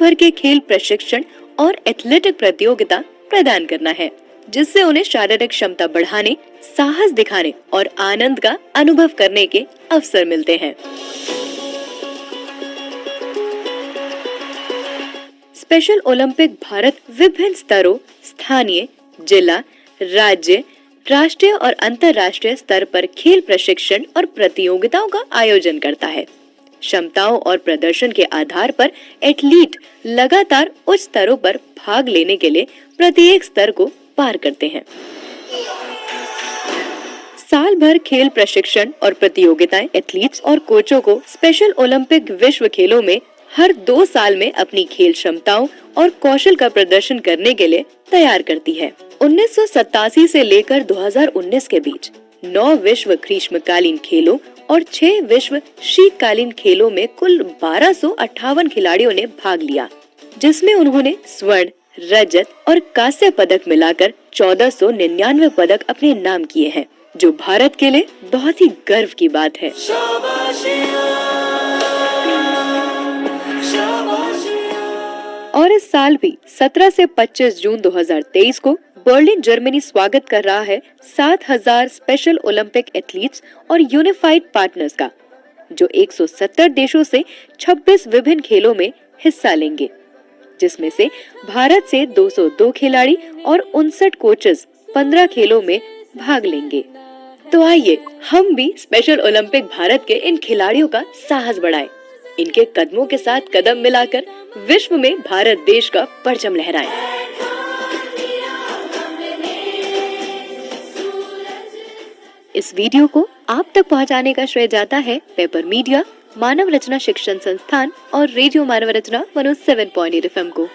भर के खेल प्रशिक्षण और एथलेटिक प्रतियोगिता प्रदान करना है, जिससे उन्हें शारीरिक क्षमता बढ़ाने, साहस दिखाने और आनंद का अनुभव करने के अवसर मिलते हैं। स्पेशल ओलंपिक भारत विभिन्न स्तरों, स्थानीय, जिला, राज्य, राष्ट्रीय और अंतर्राष्ट्रीय स्तर पर खेल प्रशिक्षण और प्रतियोगिताओं का आयोजन करता है। क्षमताओं और प्रदर्शन के आधार पर एथलीट लगातार उच्च स्तरों पर भाग लेने के लिए प्रत्येक स्तर को पार करते हैं। साल भर खेल प्रशिक्षण और प्रतियोगिताएं एथलीट्स और कोचों को स्पेशल ओलंपिक विश्व खेलों में हर 2 साल में अपनी खेल क्षमताओं और कौशल का प्रदर्शन करने के लिए तैयार करती है। 1987 से लेकर 2019 के बीच 9 विश्व ग्रीष्मकालीन खेलों और 6 विश्व शीतकालीन खेलों में कुल 1258 खिलाड़ियों ने भाग लिया, जिसमें उन्होंने स्वर्ण, रजत और कांस्य पदक मिलाकर 1499 पदक अपने नाम किए हैं, जो भारत के लिए बहुत ही गर्व की बात है। और इस साल भी 17 से 25 जून 2023 को बर्लिन, जर्मनी स्वागत कर रहा है 7000 स्पेशल ओलंपिक एथलीट्स और यूनिफाइड पार्टनर्स का, जो 170 देशों से 26 विभिन्न खेलों में हिस्सा लेंगे, जिसमें से भारत से 202 खिलाड़ी और 59 कोचेस 15 खेलों में भाग लेंगे। तो आइए हम भी स्पेशल ओलंपिक भारत के इन खिलाड़ियों का साहस बढ़ाएं, इनके कदमों के साथ कदम मिलाकर विश्व में भारत देश का परचम लहराएं। इस वीडियो को आप तक पहुंचाने का श्रेय जाता है पेपर मीडिया, मानव रचना शिक्षण संस्थान और रेडियो मानव रचना 107.8 FM को।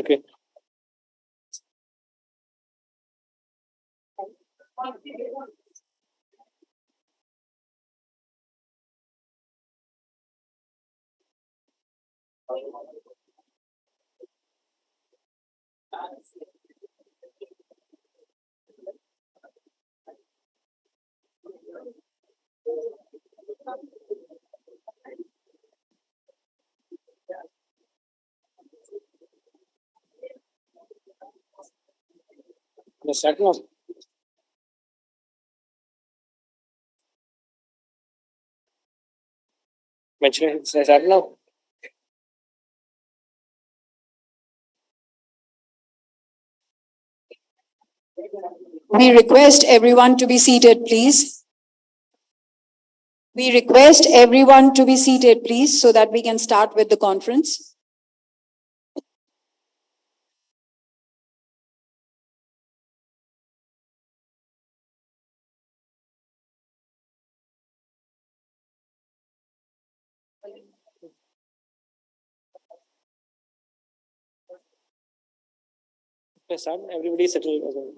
Okay. Start now. Mention start now. We request everyone to be seated, please. We request everyone to be seated, please, so that we can start with the conference. Start. Everybody settle.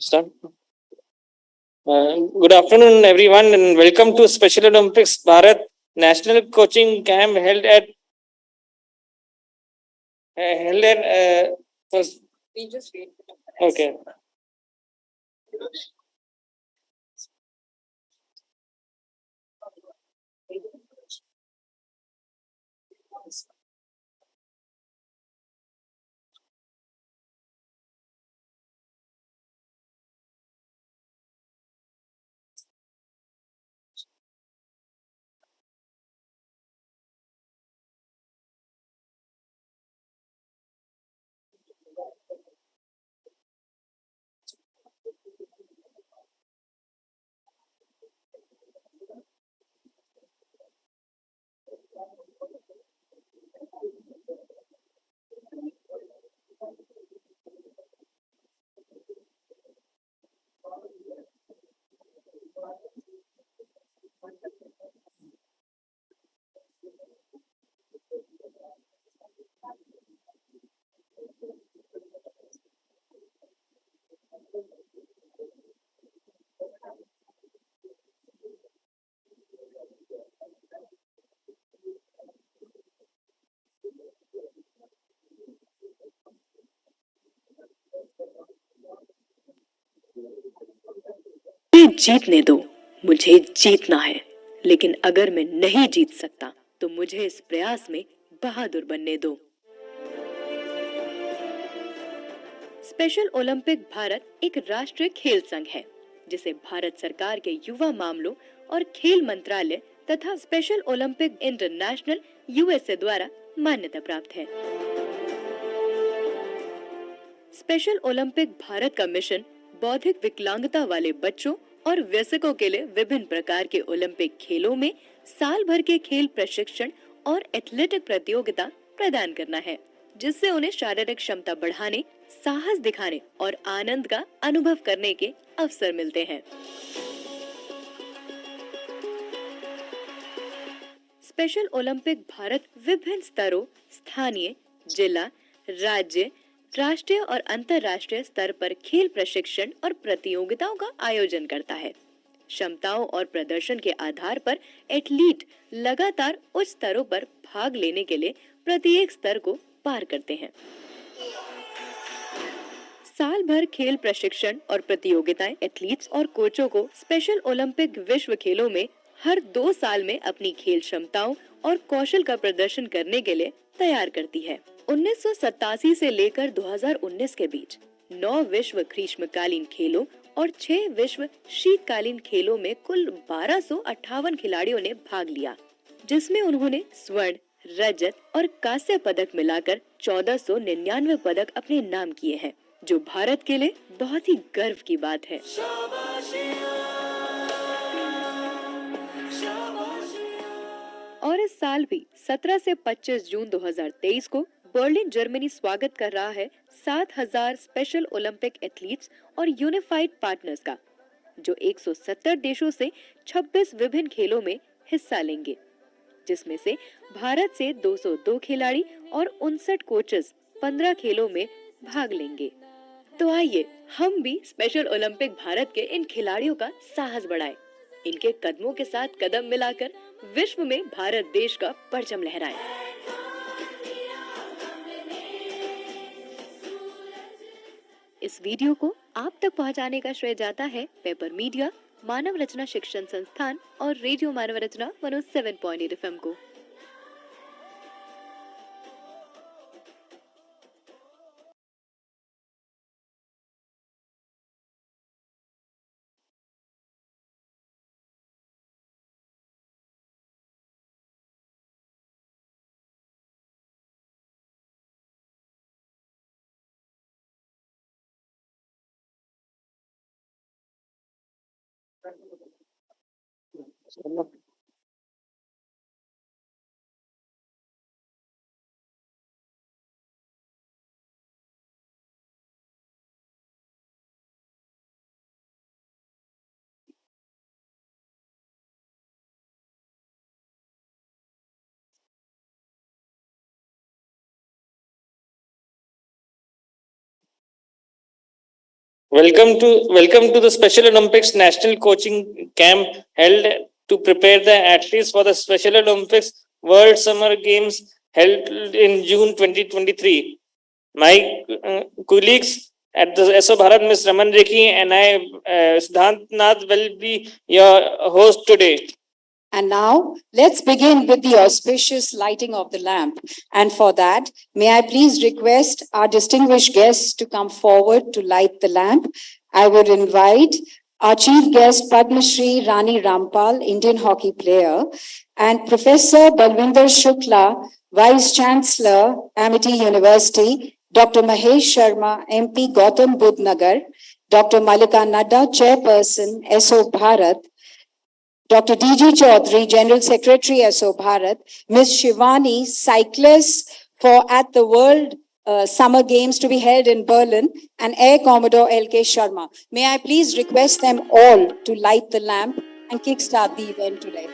Start. Good afternoon, everyone, and welcome to Special Olympics Bharat National Coaching Camp held at held at first. Okay. मुझे जीतने दो, मुझे जीतना है, लेकिन अगर मैं नहीं जीत सकता तो मुझे इस प्रयास में बहादुर बनने दो। स्पेशल ओलंपिक भारत एक राष्ट्रीय खेल संघ है जिसे भारत सरकार के युवा मामलों और खेल मंत्रालय तथा स्पेशल ओलंपिक इंटरनेशनल यूएसए द्वारा मान्यता प्राप्त है। स्पेशल ओलंपिक भारत का मिशन बौद्धिक विकलांगता वाले बच्चों और वयस्कों के लिए विभिन्न प्रकार के ओलंपिक खेलों में साल भर के खेल प्रशिक्षण और एथलेटिक प्रतियोगिता प्रदान करना है, जिससे उन्हें शारीरिक क्षमता बढ़ाने, साहस दिखाने और आनंद का अनुभव करने के अवसर मिलते हैं। स्पेशल ओलंपिक भारत विभिन्न स्तरों, स्थानीय, जिला, राज्य, राष्ट्रीय और अंतर्राष्ट्रीय स्तर पर खेल प्रशिक्षण और प्रतियोगिताओं का आयोजन करता है। क्षमताओं और प्रदर्शन के आधार पर एथलीट लगातार उच्च स्तरों पर भाग लेने के लिए प्रत्येक स्तर को पार करते हैं। साल भर खेल प्रशिक्षण और प्रतियोगिताएं एथलीट्स और कोचों को स्पेशल ओलंपिक विश्व खेलों में हर 2 साल में अपनी खेल क्षमताओं और कौशल का प्रदर्शन करने के लिए तैयार करती है। 1987 से लेकर 2019 के बीच 9 विश्व ग्रीष्मकालीन खेलों और 6 विश्व शीतकालीन खेलों में कुल 1258 खिलाड़ियों ने भाग लिया, जिसमें उन्होंने स्वर्ण, रजत और कांस्य पदक मिलाकर 1499 पदक अपने नाम किए हैं, जो भारत के लिए बहुत ही गर्व की बात है। और इस साल भी 17 से 25 जून 2023 को बर्लिन जर्मनी स्वागत कर रहा है 7000 स्पेशल ओलंपिक एथलीट्स और यूनिफाइड पार्टनर्स का, जो 170 देशों से 26 विभिन्न खेलों में हिस्सा लेंगे, जिसमें से भारत से 202 खिलाड़ी और 59 कोचेस 15 खेलों में भाग लेंगे। तो आइए हम भी स्पेशल ओलंपिक भारत के इन खिलाड़ियों का साहस बढ़ाएं, इनके कदमों के साथ कदम मिलाकर विश्व में भारत देश का परचम लहराएं। इस वीडियो को आप तक पहुंचाने का श्रेय जाता है पेपर मीडिया, मानव रचना शिक्षण संस्थान और रेडियो मानव रचना 107.8 FM को। Welcome to the Special Olympics National Coaching Camp held to prepare the athletes for the Special Olympics World Summer Games held in June 2023. My colleagues at the SO Bharat, Ms. Raman Rekhi and I, Siddhant Nath, will be your host today. And now, let's begin with the auspicious lighting of the lamp. And for that, may I please request our distinguished guests to come forward to light the lamp. I would invite our chief guest, Padma Shri Rani Rampal, Indian hockey player, and Professor Balwinder Shukla, Vice Chancellor, Amity University, Dr. Mahesh Sharma, MP, Gautam Budh Nagar, Dr. Malika Nadda, Chairperson, SO Bharat, Dr. D.G. Chaudhary, General Secretary, SO Bharat, Ms. Shivani, cyclist for at the World Summer Games to be held in Berlin, and Air Commodore L.K. Sharma. May I please request them all to light the lamp and kickstart the event today.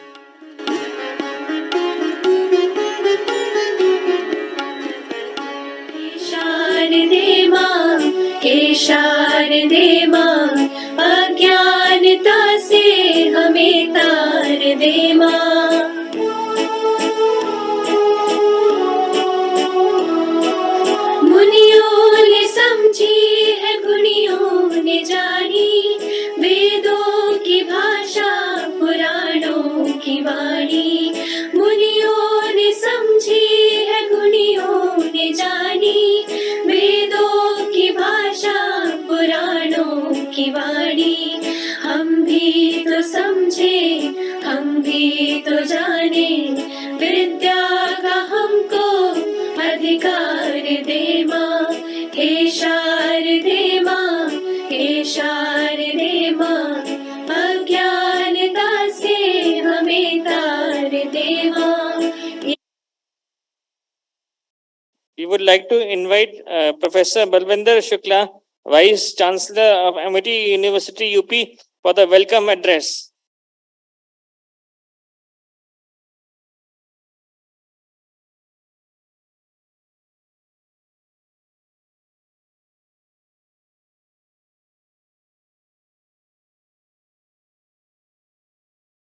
शारदे माँ हे शारदे माँ अज्ञानता से हमें तार दे माँ मुनियों ने समझी है गुणियों ने जानी वेदों की भाषा पुराणों की वाणी मुनियों ने समझी है गुणियों ने जानी वेदों की भाषा पुराणों की वाणी हम भी तो समझे हम भी तो जाने विद्या का हमको अधिकार दे माँ हे शारदे माँ हे शारदे माँ अज्ञानता से हमें तार दे माँ. We would like to invite Professor Balwinder Shukla, Vice Chancellor of Amity University, UP, for the welcome address.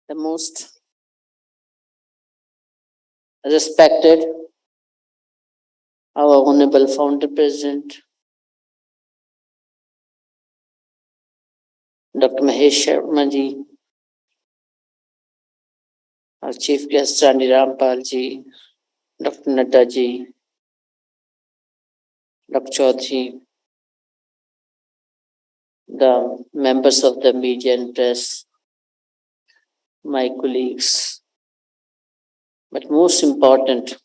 The most respected, our Honorable Founder President, Dr. Mahesh Sharma ji, our Chief Guest Rani Rampal ji, Dr. Nadda ji, Dr. Chaudhary, the members of the media and press, my colleagues, but most important,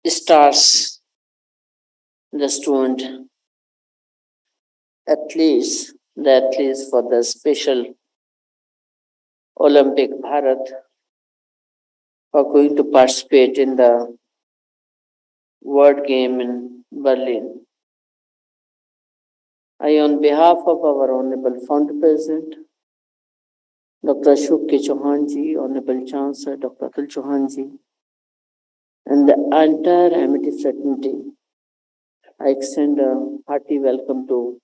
stars, the student, the athletes for the Special Olympic Bharat are going to participate in the World Game in Berlin. I, on behalf of our Honorable Founder President, Dr. Ashok K. Chauhan ji, Honorable Chancellor Dr. Atul Chauhan ji, and the entire Amity fraternity, I extend a hearty welcome to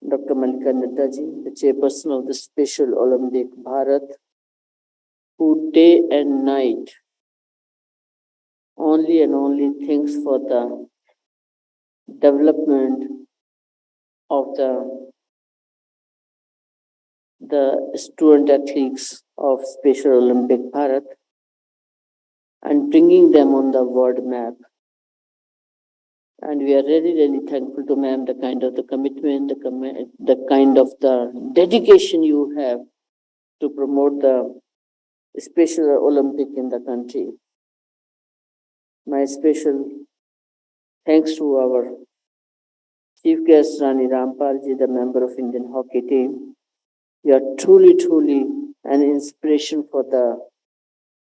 Dr. Malika Nadda ji, the chairperson of the Special Olympic Bharat, who day and night only and only thinks for the development of the student athletes of Special Olympic Bharat and bringing them on the world map. And we are really, really thankful to ma'am, the kind of the commitment, the kind of the dedication you have to promote the Special Olympic in the country. My special thanks to our Chief Guest Rani Rampal ji, the member of Indian hockey team. You are truly, truly an inspiration for the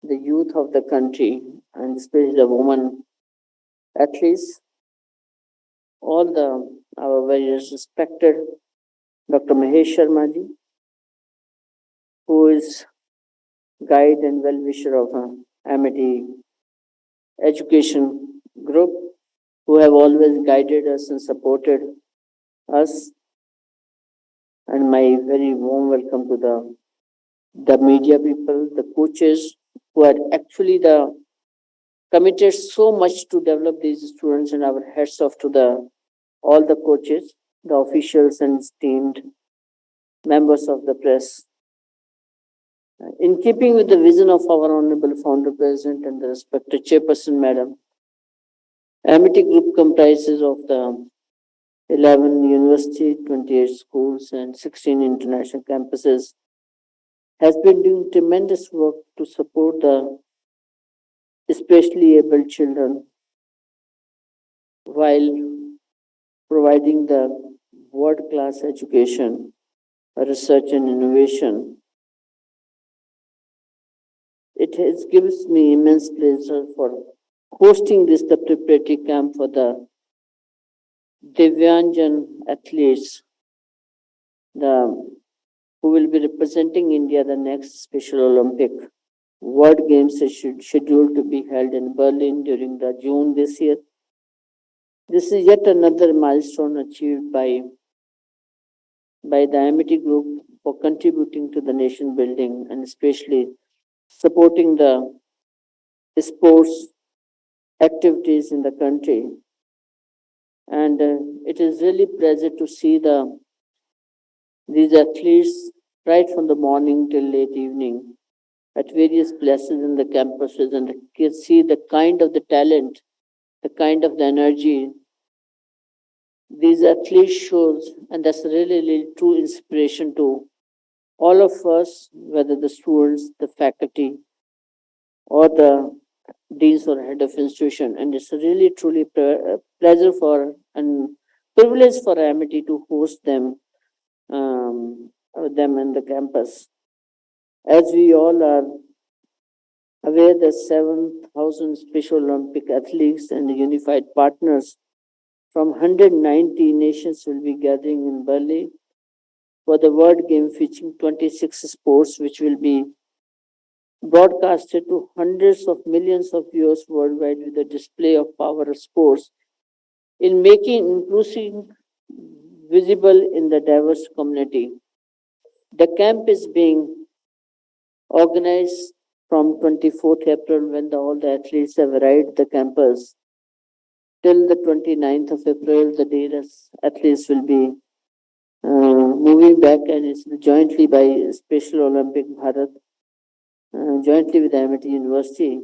youth of the country, and especially the women athletes. All our very respected Dr. Mahesh Sharma ji, who is guide and well-wisher of Amity Education Group, who have always guided us and supported us. And my very warm welcome to the media people, the coaches, who are actually committed so much to develop these students, and our hats off to all the coaches, the officials and esteemed members of the press. In keeping with the vision of our Honorable Founder President and the respected Chairperson Madam, Amity Group comprises of the 11 university, 28 schools and 16 international campuses, has been doing tremendous work to support the especially able children while providing the world-class education, research and innovation. It has gives me immense pleasure for hosting the preparatory camp for the Divyanjan athletes, the who will be representing India the next Special Olympic World Games is scheduled to be held in Berlin during the June this year. This is yet another milestone achieved by the Amity Group for contributing to the nation building and especially supporting the sports activities in the country. And it is really pleasure to see these athletes right from the morning till late evening at various places in the campuses, and see the kind of the talent, the kind of the energy these athletes shows, and that's really true inspiration to all of us, whether the students, the faculty, or the deans or head of institution. And it's a really truly pleasure for and privilege for Amity to host them in the campus. As we all are aware, the 7,000 Special Olympic athletes and unified partners from 190 nations will be gathering in Berlin for the World Game featuring 26 sports, which will be broadcasted to hundreds of millions of viewers worldwide with a display of power of sports in making inclusive visible in the diverse community. The camp is being organized from 24th April when all the athletes have arrived the campus till the 29th of April, the day the athletes will be moving back, and it's jointly by Special Olympic Bharat, jointly with Amity University.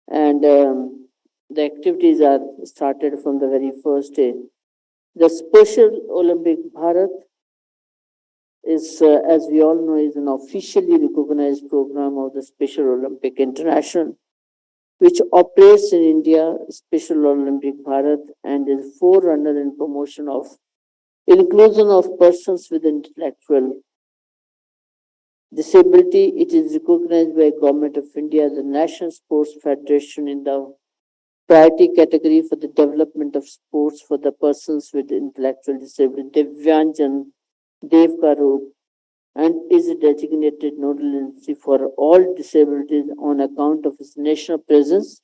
And the activities are started from the very first day. The Special Olympic Bharat is, as we all know, is an officially recognized program of the Special Olympic International, which operates in India, Special Olympic Bharat, and is forerunner in promotion of inclusion of persons with intellectual disability. It is recognized by Government of India as the National Sports Federation in the priority category for the development of sports for the persons with intellectual disability, Divyanjan Devkaru, and is a designated nodal agency for all disabilities on account of its national presence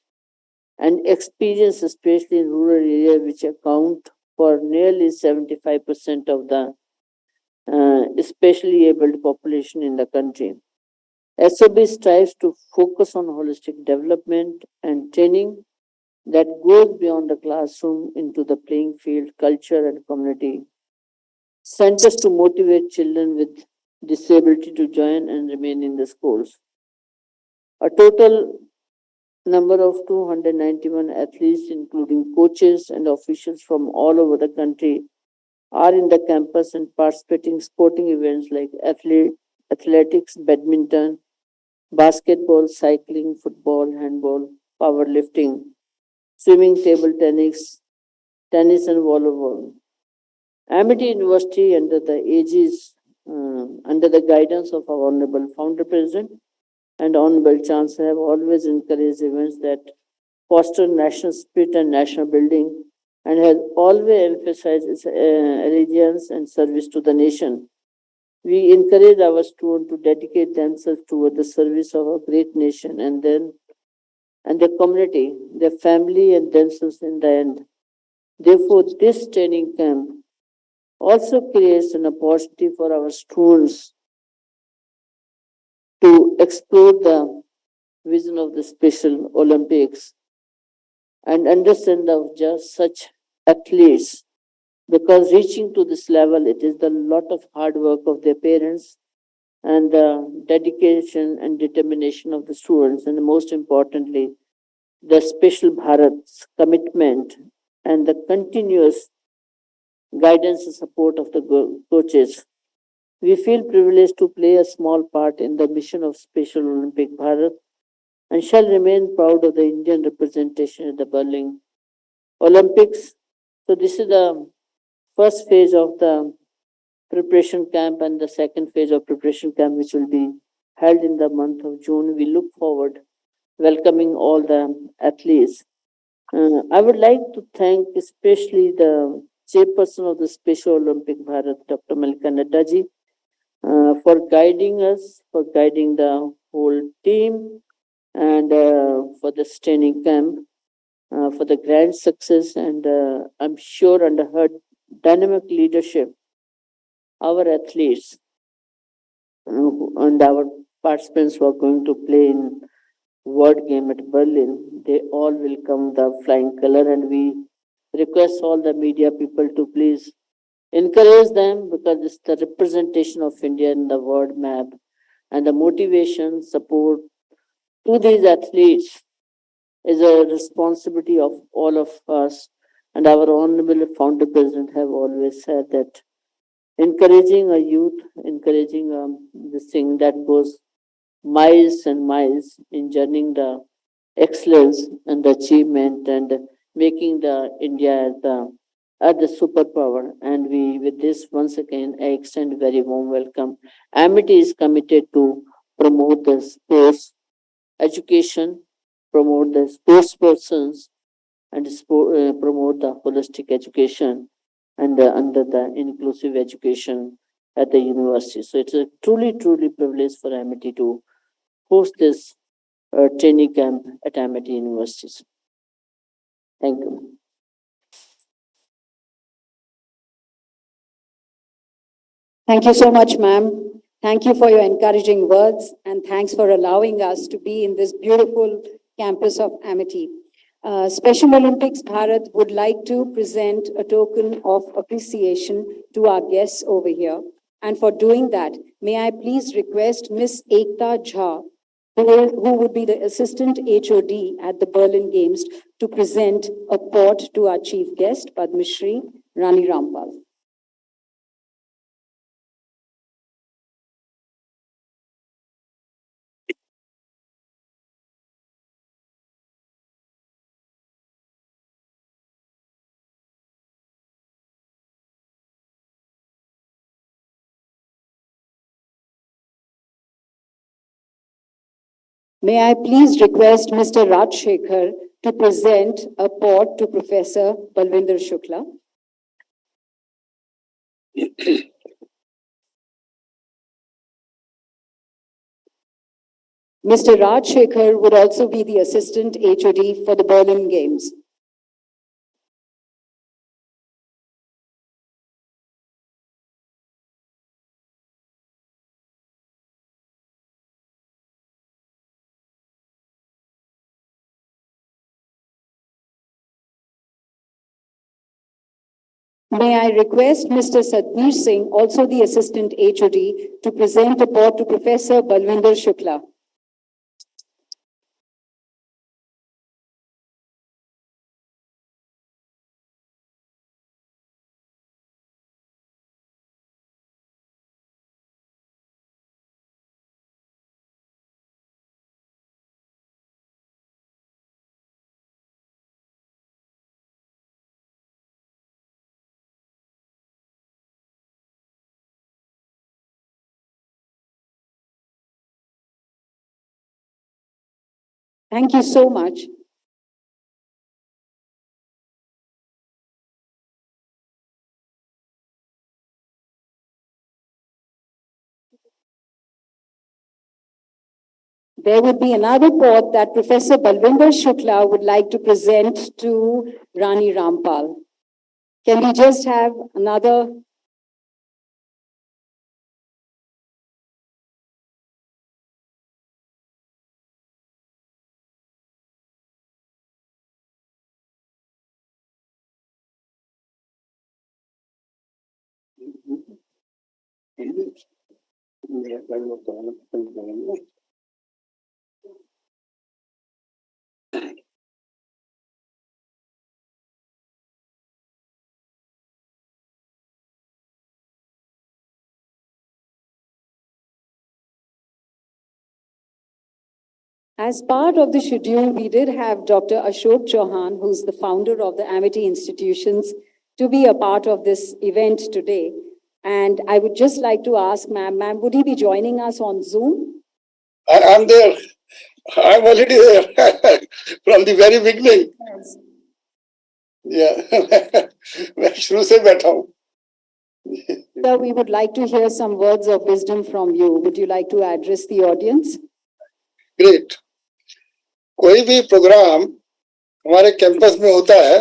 and experience, especially in rural areas, which account for nearly 75% of the especially abled population in the country. SOB strives to focus on holistic development and training that goes beyond the classroom into the playing field, culture, and community centers to motivate children with disability to join and remain in the schools. A total number of 291 athletes, including coaches and officials from all over the country, are in the campus and participating sporting events like athletics, badminton, basketball, cycling, football, handball, powerlifting, swimming, table tennis and volleyball. Amity University, under the guidance of our Honorable Founder President and Honorable Chancellor, have always encouraged events that foster national spirit and national building, and has always emphasized its allegiance and service to the nation. We encourage our students to dedicate themselves toward the service of our great nation and their community, their family, and themselves in the end. Therefore, this training camp also creates an opportunity for our students to explore the vision of the Special Olympics and understand of just such athletes, because reaching to this level, it is the lot of hard work of their parents and the dedication and determination of the students, and most importantly, the Special Bharat's commitment and the continuous guidance and support of the coaches. We feel privileged to play a small part in the mission of Special Olympic Bharat and shall remain proud of the Indian representation at the Berlin Olympics. So this is the first phase of the preparation camp and the second phase of preparation camp, which will be held in the month of June. We look forward welcoming all the athletes. I would like to thank especially the chairperson of the Special Olympic Bharat, Dr. Malika Naddaji, for guiding us, for guiding the whole team, and for the training camp, for the grand success. And I'm sure under her dynamic leadership, our athletes and our participants who are going to play in World Game at Berlin, they all will come the flying color, and we request all the media people to please encourage them, because it's the representation of India in the world map, and the motivation, support to these athletes is a responsibility of all of us. And our honorable founder president have always said that encouraging a youth, encouraging this thing that goes miles and miles in journeying the excellence and the achievement and making the India as the superpower. And we, with this, once again, I extend very warm welcome. Amity is committed to promote the sports education, promote the sports persons, and promote the holistic education and under the inclusive education at the university. So it's a truly, truly privilege for Amity to host this training camp at Amity Universities. Thank you. Thank you so much, ma'am. Thank you for your encouraging words, and thanks for allowing us to be in this beautiful campus of Amity. Special Olympics Bharat would like to present a token of appreciation to our guests over here. And for doing that, may I please request Miss Ekta Jha, who would be the Assistant HOD at the Berlin Games, to present a pot to our chief guest, Padma Shri Rani Rampal. May I please request Mr. Rajshekhar to present a pot to Professor Balwinder Shukla. Mr. Rajshekhar would also be the Assistant HOD for the Berlin Games. May I request Mr. Satbir Singh, also the Assistant HOD, to present a pot to Professor Balwinder Shukla. Thank you so much. There would be another pot that Professor Balwinder Shukla would like to present to Rani Rampal. Can we just have another? As part of the schedule, we did have Dr. Ashok Chauhan, who's the founder of the Amity Institutions, to be a part of this event today. And I would just like to ask, ma'am, would he be joining us on Zoom? I'm there. I'm already there from the very beginning. Yeah. मैं शुरू से बैठा हूँ. Sir, we would like to hear some words of wisdom from you. Would you like to address the audience? Great. कोई भी programme हमारे campus में होता है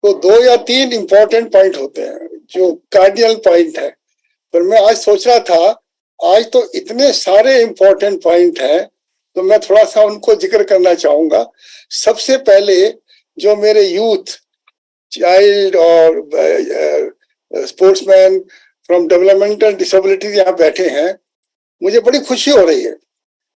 तो 2 या 3 इम्पोर्टेंट पॉइंट होते हैं जो कार्डिनल पॉइंट है. पर मैं आज सोच रहा था आज तो इतने सारे इम्पोर्टेंट पॉइंट हैं तो मैं थोड़ा सा उनको जिक्र करना चाहूंगा. सबसे पहले जो मेरे यूथ चाइल्ड और स्पोर्ट्समैन फ्रॉम डेवलपमेंटल डिसेबिलिटीज यहाँ बैठे हैं, मुझे बड़ी खुशी हो रही है.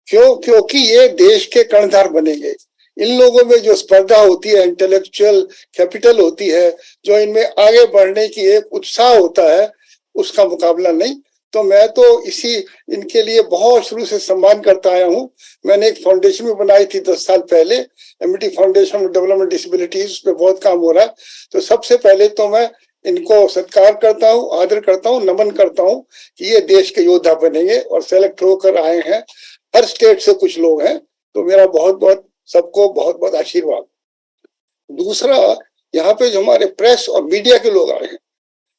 क्योंकि ये देश के कर्णधार बनेंगे. इन लोगों में जो स्पर्धा होती है, इंटेलेक्चुअल कैपिटल होती है, जो इनमें आगे बढ़ने की एक उत्साह होता है, उसका मुकाबला नहीं. तो मैं तो इनके लिए बहुत शुरू से सम्मान करता आया हूँ. मैंने एक फाउंडेशन भी बनाई थी 10 साल पहले, Amity foundation for development disabilities. उस पर बहुत काम हो रहा है. तो सबसे पहले तो मैं इनको सत्कार करता हूँ, आदर करता हूँ, नमन करता हूँ कि ये देश के योद्धा बनेंगे और सेलेक्ट होकर आए हैं. हर स्टेट से कुछ लोग हैं. तो मेरा बहुत बहुत सबको बहुत बहुत आशीर्वाद. दूसरा, यहाँ पे जो हमारे प्रेस और मीडिया के लोग आए हैं,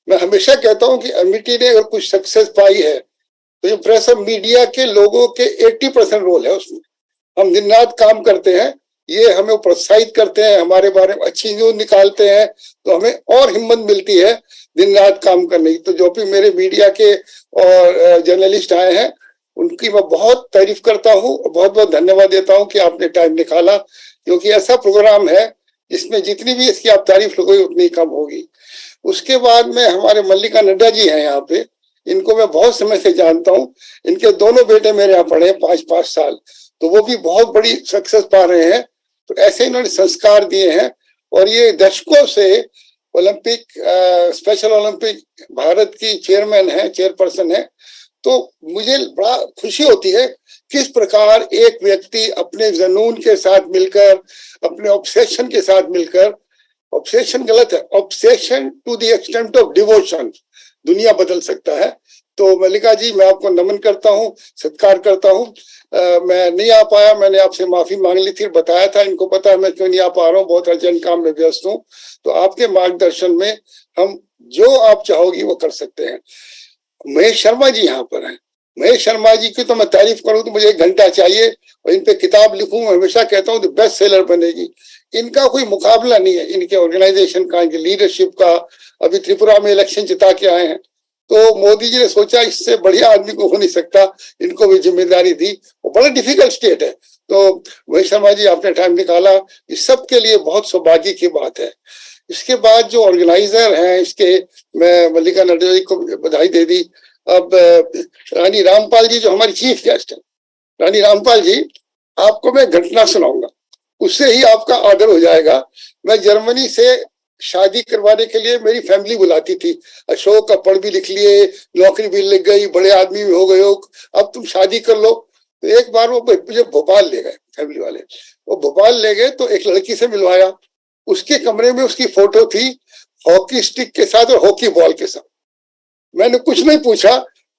मैं हमेशा कहता हूँ कि एमिटी ने अगर कुछ सक्सेस पाई है तो ये प्रेस और मीडिया के लोगों के 80% रोल है उसमें. हम दिन रात काम करते हैं, ये हमें प्रोत्साहित करते हैं, हमारे बारे में अच्छी न्यूज निकालते हैं, तो हमें और हिम्मत मिलती है दिन रात काम करने की. तो जो भी मेरे मीडिया के और जर्नलिस्ट आए हैं उनकी मैं बहुत तारीफ करता हूँ, बहुत बहुत धन्यवाद देता हूँ कि आपने टाइम निकाला. क्योंकि ऐसा प्रोग्राम है जिसमें जितनी भी इसकी आप तारीफ लोगे उतनी कम होगी. उसके बाद में हमारे मल्लिका नड्डा जी हैं यहाँ पे, इनको मैं बहुत समय से जानता हूँ. इनके दोनों बेटे मेरे यहाँ पढ़े 5-5 साल, तो वो भी बहुत बड़ी सक्सेस पा रहे हैं. तो ऐसे इन्होंने संस्कार दिए हैं और ये दशकों से ओलंपिक स्पेशल ओलंपिक भारत की चेयरमैन है, चेयरपर्सन है. तो मुझे बड़ा खुशी होती है किस प्रकार एक व्यक्ति अपने जुनून के साथ मिलकर, अपने ऑब्सेशन के साथ मिलकर, ऑब्सेशन गलत है, obsession to the extent of devotion, दुनिया बदल सकता है. तो मल्लिका जी, मैं आपको नमन करता हूँ, सत्कार करता हूँ. मैं नहीं आ पाया, मैंने आपसे माफी मांग ली थी, बताया था, इनको पता है मैं क्यों नहीं आ पा रहा हूँ, बहुत अर्जेंट काम में व्यस्त हूँ. तो आपके मार्गदर्शन में हम जो आप चाहोगी वो कर सकते हैं. महेश शर्मा जी यहाँ पर हैं. महेश शर्मा जी की तो मैं तारीफ करूँ तो मुझे 1 घंटा चाहिए और इन पे किताब लिखूं. मैं हमेशा कहता हूँ बेस्ट सेलर बनेगी. इनका कोई मुकाबला नहीं है, इनके ऑर्गेनाइजेशन का, इनके लीडरशिप का. अभी त्रिपुरा में इलेक्शन जिता के आए हैं, तो मोदी जी ने सोचा इससे बढ़िया आदमी को हो नहीं सकता, इनको भी जिम्मेदारी दी. वो बड़ा डिफिकल्ट स्टेट है. तो महेश शर्मा जी, आपने टाइम निकाला, इस सब के लिए बहुत सौभाग्य की बात है. इसके बाद जो ऑर्गेनाइजर हैं इसके, मैं मल्लिका नड्डा जी को बधाई दे दी. अब रानी रामपाल जी जो हमारी चीफ गेस्ट है, रानी रामपाल जी, आपको मैं घटना सुनाऊंगा, उससे ही आपका आदर हो जाएगा. मैं जर्मनी से शादी करवाने के लिए मेरी फैमिली बुलाती थी. अशोक का पढ़ भी लिख लिए, नौकरी भी लग गई, बड़े आदमी भी हो गए हो, अब तुम शादी कर लो. तो एक बार वो मुझे भोपाल ले गए फैमिली वाले. वो भोपाल ले गए तो एक लड़की से मिलवाया. उसके कमरे में उसकी फोटो थी हॉकी स्टिक के साथ और हॉकी बॉल के साथ. मैंने कुछ नहीं पूछा,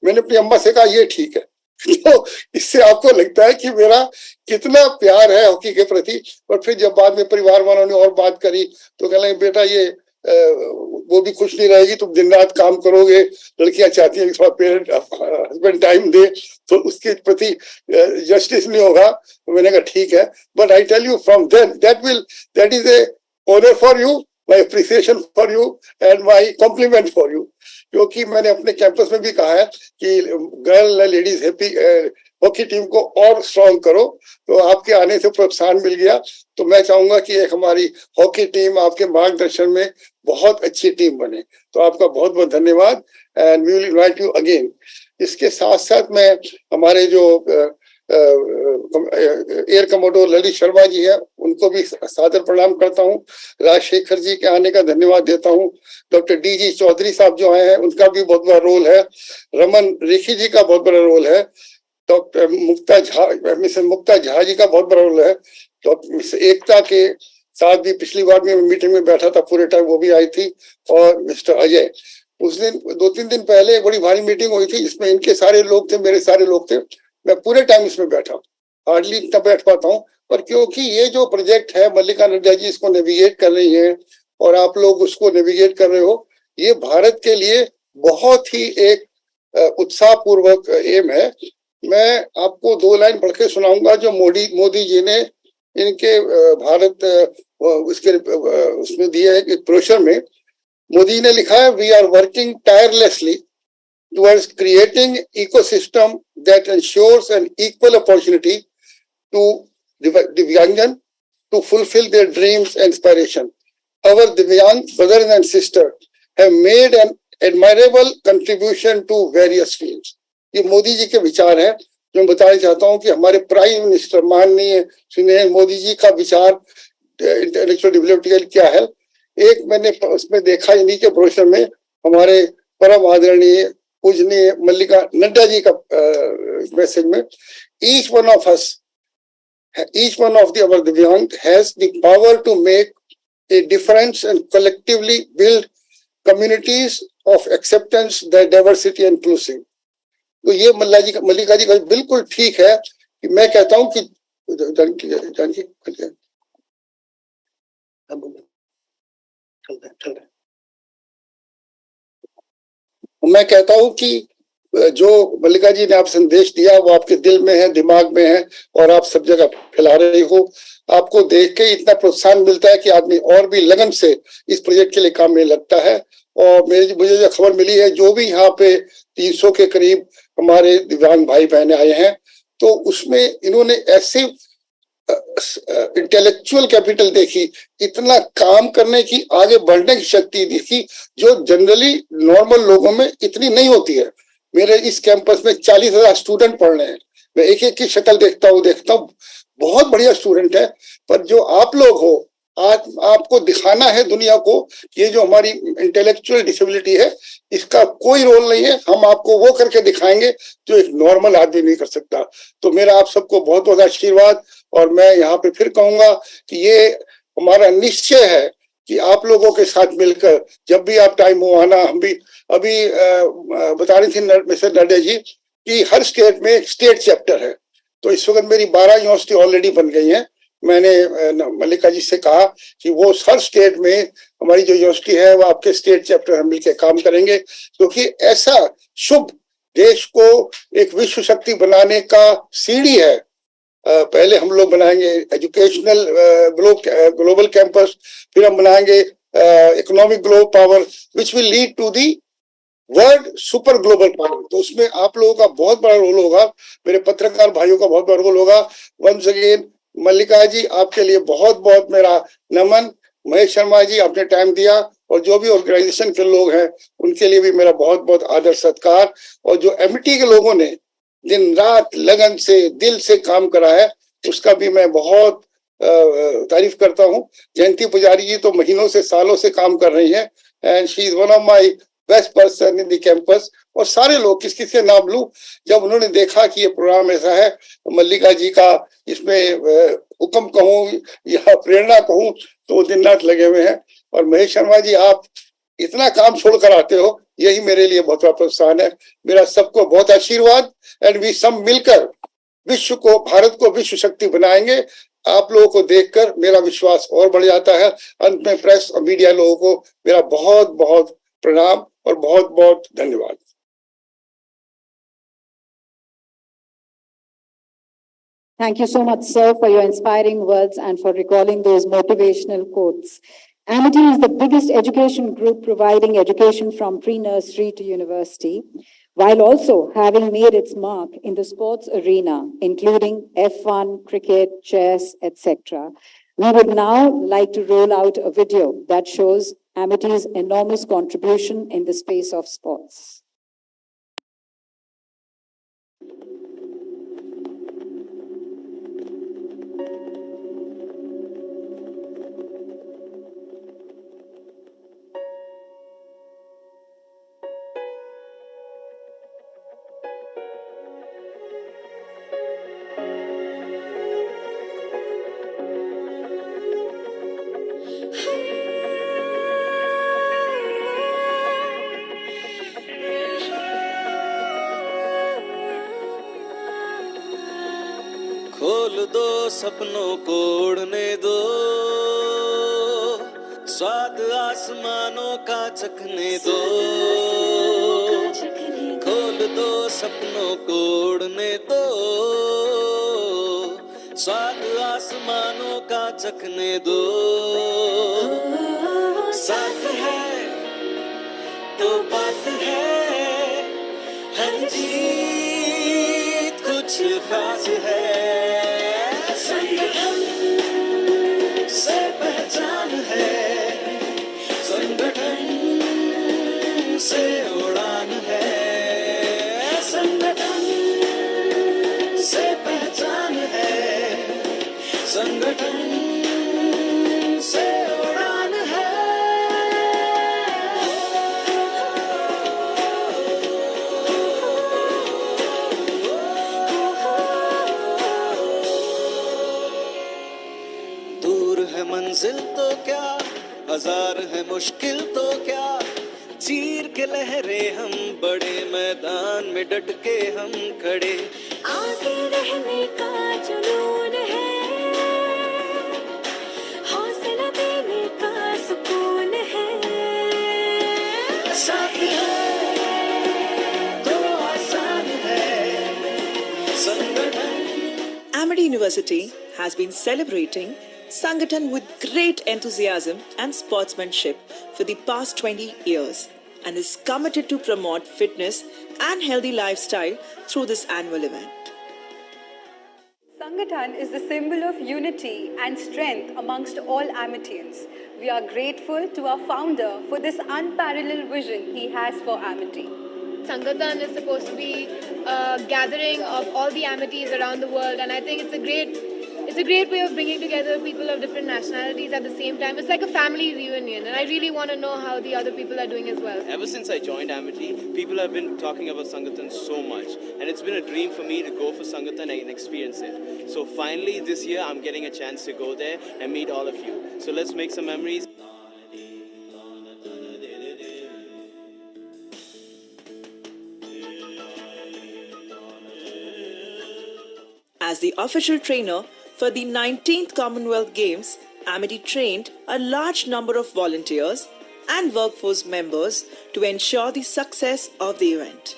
मैंने अपनी अम्मा से कहा ये ठीक है. तो इससे आपको लगता है कि मेरा कितना प्यार है हॉकी के प्रति. और फिर जब बाद में परिवार वालों ने और बात करी तो कह लगे बेटा ये वो भी खुश नहीं रहेगी, तुम दिन रात काम करोगे, लड़कियां चाहती हैं कि थोड़ा पेरेंट हस्बैंड टाइम दे, तो उसके प्रति जस्टिस नहीं होगा. तो मैंने कहा ठीक है, but I tell you from then that is a honour for you, my appreciation for you and my compliment for you. क्योंकि मैंने अपने कैंपस में भी कहा है कि girl ladies happy hockey team को और स्ट्रॉन्ग करो। तो आपके आने से प्रोत्साहन मिल गया, तो मैं चाहूंगा कि एक हमारी हॉकी टीम आपके मार्गदर्शन में बहुत अच्छी टीम बने। तो आपका बहुत बहुत धन्यवाद and we will invite you again. इसके साथ साथ मैं हमारे जो एयर कमोडोर ललित शर्मा जी है उनको भी सादर प्रणाम करता हूँ। राजशेखर जी के आने का धन्यवाद देता हूँ। Doctor DG. चौधरी साहब जो आए हैं उनका भी बहुत बड़ा रोल है। रमन ऋषि जी का बहुत बड़ा रोल है। डॉक्टर मिसेस मुक्ता झा जी का बहुत बड़ा रोल है। डॉक्टर एकता के साथ भी पिछली बार में मीटिंग में बैठा था पूरे टाइम, वो भी आई थी। और मिस्टर अजय, उस दिन 2-3 दिन पहले एक बड़ी भारी मीटिंग हुई थी जिसमें इनके सारे लोग थे, मेरे सारे लोग थे। मैं पूरे टाइम इसमें बैठा, हार्डली इतना बैठ पाता हूँ। पर क्योंकि ये जो प्रोजेक्ट है मल्लिका नड्डा जी इसको नेविगेट कर रही है और आप लोग उसको नेविगेट कर रहे हो, ये भारत के लिए बहुत ही एक उत्साहपूर्वक एम है। मैं आपको 2 लाइन पढ़ के सुनाऊंगा जो मोदी जी ने इनके भारत उसके उसमें दिया है कि ब्रोशर में मोदी ने लिखा है, we are working tirelessly towards creating ecosystem that ensures an equal opportunity to Divyangjan to fulfill their dreams and aspiration. Our Divyang brothers and sisters have made an admirable contribution to various fields. ये मोदी जी के विचार हैं जो मैं बताना चाहता हूँ कि हमारे प्राइम मिनिस्टर माननीय श्री मोदी जी का विचार इंटेलेक्चुअल डिवेलपमेंट क्या है। एक मैंने उसमें देखा इन्हीं के ब्रोशर में हमारे परम आदरणीय पूजनीय मल्लिका नड्डा जी का मैसेज में, each one of us, each one of the our Divyang has the power to make a difference and collectively build communities of acceptance, diversity and inclusion. तो ये मल्लिका जी का बिल्कुल ठीक है कि मैं कहता हूं कि मैं कहता हूं कि जो मल्लिका जी ने आप संदेश दिया वो आपके दिल में है, दिमाग में है और आप सब जगह फैला रहे हो। आपको देख के इतना प्रोत्साहन मिलता है कि आदमी और भी लगन से इस प्रोजेक्ट के लिए काम में लगता है। और मुझे जो खबर मिली है, जो भी यहाँ पे 300 के करीब हमारे दिव्यांग भाई बहने आए हैं, तो उसमें इन्होंने ऐसे इंटेलेक्चुअल कैपिटल देखी, इतना काम करने की, आगे बढ़ने की शक्ति देखी जो जनरली नॉर्मल लोगों में इतनी नहीं होती है। मेरे इस कैंपस में 40,000 स्टूडेंट पढ़ रहे हैं, मैं एक एक की शक्ल देखता हूँ, बहुत बढ़िया स्टूडेंट है। पर जो आप लोग हो, आज आपको दिखाना है दुनिया को ये जो हमारी इंटेलेक्चुअल डिसेबिलिटी है इसका कोई रोल नहीं है, हम आपको वो करके दिखाएंगे जो एक नॉर्मल आदमी नहीं कर सकता। तो मेरा आप सबको बहुत बहुत आशीर्वाद। और मैं यहाँ पे फिर कहूंगा कि ये हमारा निश्चय है कि आप लोगों के साथ मिलकर जब भी आप टाइम हो आना। हम भी अभी बता रही थी मिस्टर नड्डा जी कि हर स्टेट में एक स्टेट चैप्टर है। तो इस वक्त मेरी 12 यूनिवर्सिटी ऑलरेडी बन गई हैं। मैंने मल्लिका जी से कहा कि वो हर स्टेट में हमारी जो यूनिवर्सिटी है वो आपके स्टेट चैप्टर हम मिलकर काम करेंगे, क्योंकि ऐसा शुभ देश को एक विश्व शक्ति बनाने का सीढ़ी है। पहले हम लोग बनाएंगे एजुकेशनल ग्लोबल कैंपस, फिर हम बनाएंगे economic global power which will lead to the world super global power. तो उसमें आप लोगों का बहुत बड़ा रोल होगा, मेरे पत्रकार भाइयों का बहुत बड़ा रोल होगा। वंस अगेन मल्लिका जी, आपके लिए बहुत बहुत मेरा नमन। महेश शर्मा जी, आपने टाइम दिया, और जो भी ऑर्गेनाइजेशन के लोग हैं उनके लिए भी मेरा बहुत बहुत आदर सत्कार। और जो एमटी के लोगों ने दिन रात लगन से दिल से काम करा है उसका भी मैं बहुत तारीफ करता हूँ। जयंती पुजारी जी तो महीनों से सालों से काम कर रही हैं and she is one of my best person in the campus. और सारे लोग किस किस के नाम लूं, जब उन्होंने देखा कि ये प्रोग्राम ऐसा है, मल्लिका जी का इसमें हुक्म कहूँ या प्रेरणा कहूँ, तो दिन रात लगे हुए हैं। और महेश शर्मा जी, आप इतना काम छोड़कर आते हो, यही मेरे लिए बहुत बड़ा प्रोत्साहन है। मेरा सबको बहुत आशीर्वाद एंड वी सब मिलकर विश्व को, भारत को विश्व शक्ति बनाएंगे। आप लोगों को देखकर मेरा विश्वास और बढ़ जाता है। अंत में प्रेस और मीडिया लोगों को मेरा बहुत बहुत प्रणाम और बहुत बहुत धन्यवाद। Thank you so much, sir, for your inspiring words and for recalling those motivational quotes. Amity is the biggest education group providing education from pre-nursery to university. while also having made its mark in the sports arena, including F1, cricket, chess, etc. We would now like to roll out a video that shows Amity's enormous contribution in the space of sports. खोल दो सपनों को उड़ने दो, स्वाद आसमानों का चखने दो। खोल दो सपनों को उड़ने दो, स्वाद आसमानों का चखने दो। साथ है तो बात है, हर जीत कुछ खास है। संगठन से पहचान है, संगठन से उड़ान है। संगठन से पहचान है, संगठन से उड़ान है। दूर है मंजिल तो क्या, हजार है मुश्किल तो क्या, चीर के लहरें हम बड़े मैदान में डट के हम खड़े। आगे रहने का जुनून है, हौसला देने का सुकून है। साथ है तो आसान है संगठन। Amity University has been celebrating Sangathan with great enthusiasm and sportsmanship for the past 20 years and is committed to promote fitness and healthy lifestyle through this annual event. Sangathan is the symbol of unity and strength amongst all Amitians. We are grateful to our founder for this unparalleled vision he has for Amity. Sangathan is supposed to be a gathering of all the Amities around the world, and I think it's a great way of bringing together people of different nationalities at the same time. It's like a family reunion, and I really want to know how the other people are doing as well. Ever since I joined Amity, people have been talking about Sangathan so much, and it's been a dream for me to go for Sangathan and experience it. So finally this year I'm getting a chance to go there and meet all of you. So let's make some memories. As the official trainer for the 19th Commonwealth Games, Amity trained a large number of volunteers and workforce members to ensure the success of the event.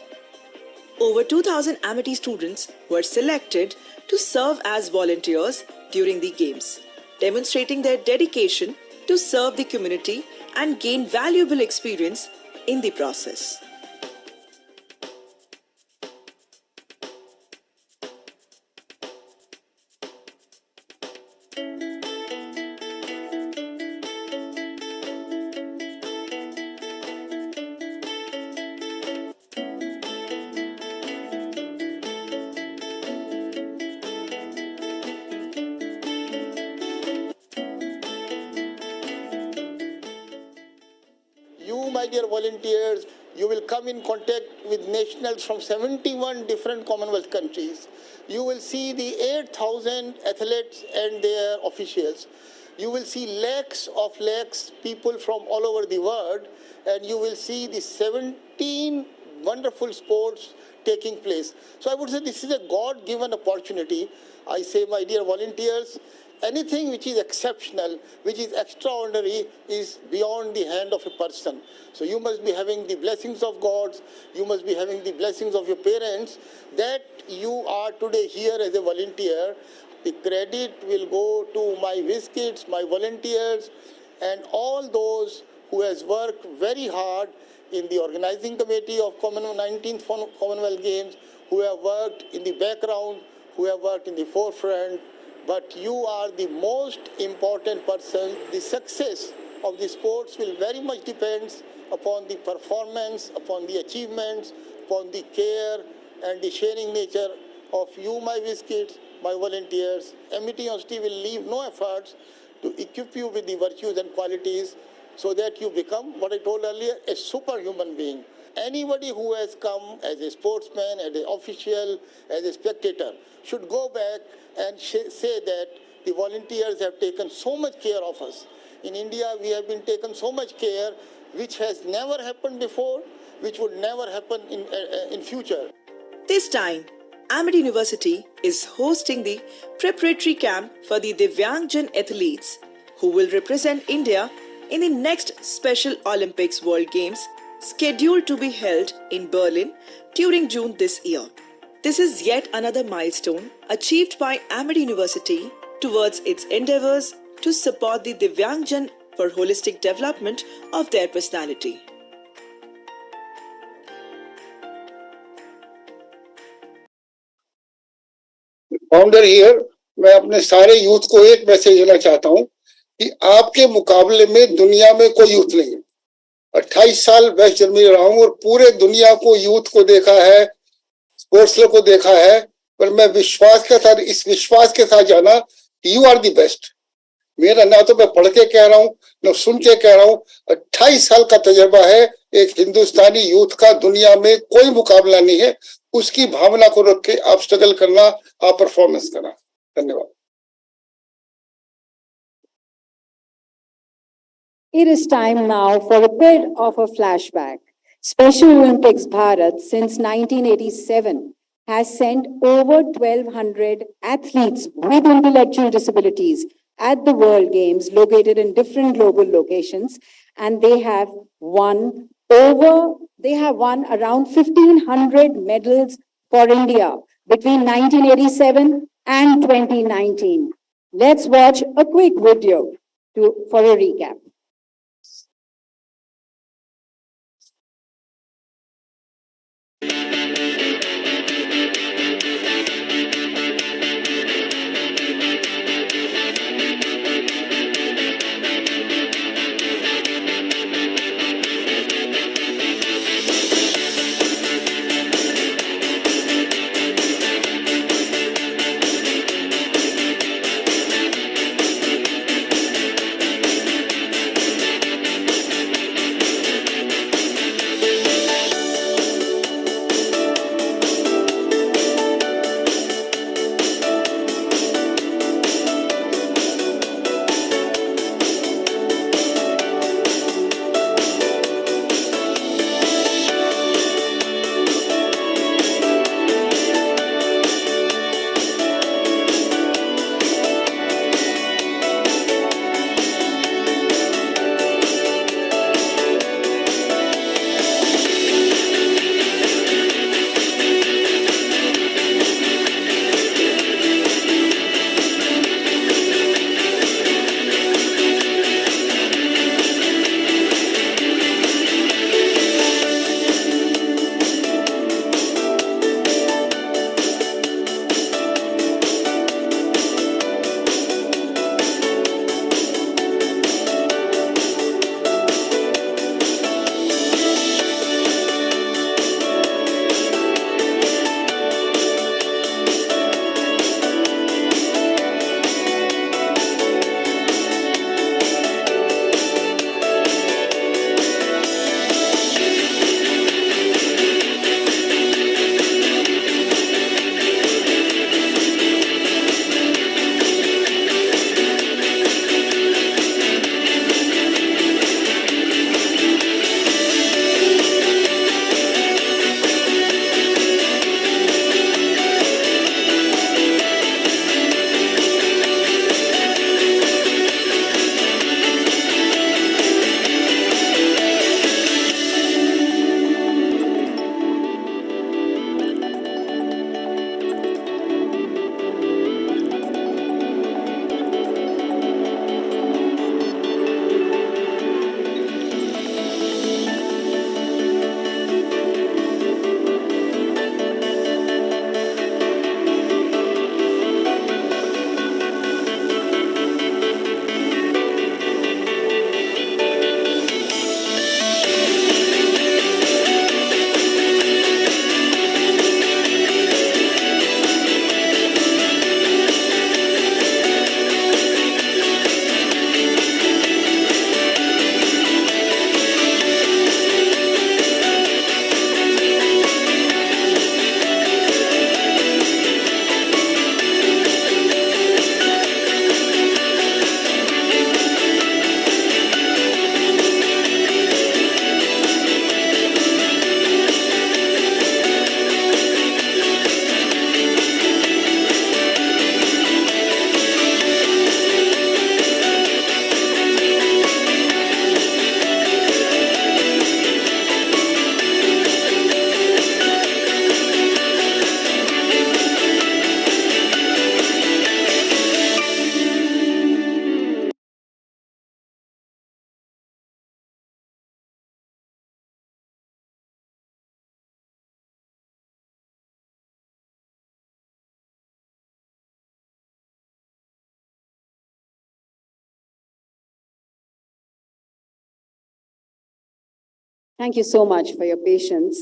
Over 2,000 Amity students were selected to serve as volunteers during the Games, demonstrating their dedication to serve the community and gain valuable experience in the process. You, my dear volunteers, you will come in contact with nationals from 71 different Commonwealth countries. You will see the 8,000 athletes and their officials. You will see lakhs people from all over the world, and you will see the 17 wonderful sports taking place. So I would say this is a God-given opportunity. I say, my dear volunteers, anything which is exceptional, which is extraordinary, is beyond the hand of a person. So you must be having the blessings of God, you must be having the blessings of your parents, that you are today here as a volunteer. The credit will go to my whiz kids, my volunteers, and all those who has worked very hard in the organizing committee of 19th Commonwealth Games, who have worked in the background, who have worked in the forefront, but you are the most important person. The success of the sports will very much depends upon the performance, upon the achievements, upon the care and the sharing nature of you, my visitors, my volunteers. Amity University will leave no efforts to equip you with the virtues and qualities so that you become, what I told earlier, a superhuman being. Anybody who has come as a sportsman, as an official, as a spectator, should go back and say that the volunteers have taken so much care of us. In India, we have been taken so much care, which has never happened before, which would never happen in future. This time, Amity University is hosting the preparatory camp for the Divyangjan athletes who will represent India in the next Special Olympics World Games scheduled to be held in Berlin during June this year. This is yet another milestone achieved by Amity University towards its endeavors to support the Divyangjan for holistic development of their personality. Founder here, मैं अपने सारे youth को एक message देना चाहता हूं कि आपके मुकाबले में दुनिया में कोई यूथ नहीं है। 28 साल वेस्ट जर्मनी रहा हूं और पूरे दुनिया को यूथ को देखा है, स्पोर्ट्सर को देखा है, पर मैं इस विश्वास के साथ जाना कि यू आर द बेस्ट। मेरा ना तो मैं पढ़ के कह रहा हूं, ना सुन के कह रहा हूं, 28 साल का तजुर्बा है। एक हिंदुस्तानी यूथ का दुनिया में कोई मुकाबला नहीं है। उसकी भावना को रख के आप स्ट्रगल करना, आप परफॉर्मेंस करना। धन्यवाद। It is time now for a bit of a flashback. Special Olympics Bharat since 1987 has sent over 1,200 athletes with intellectual disabilities at the World Games located in different global locations, and they have won around 1,500 medals for India between 1987 and 2019. Let's watch a quick video for a recap. Thank you so much for your patience.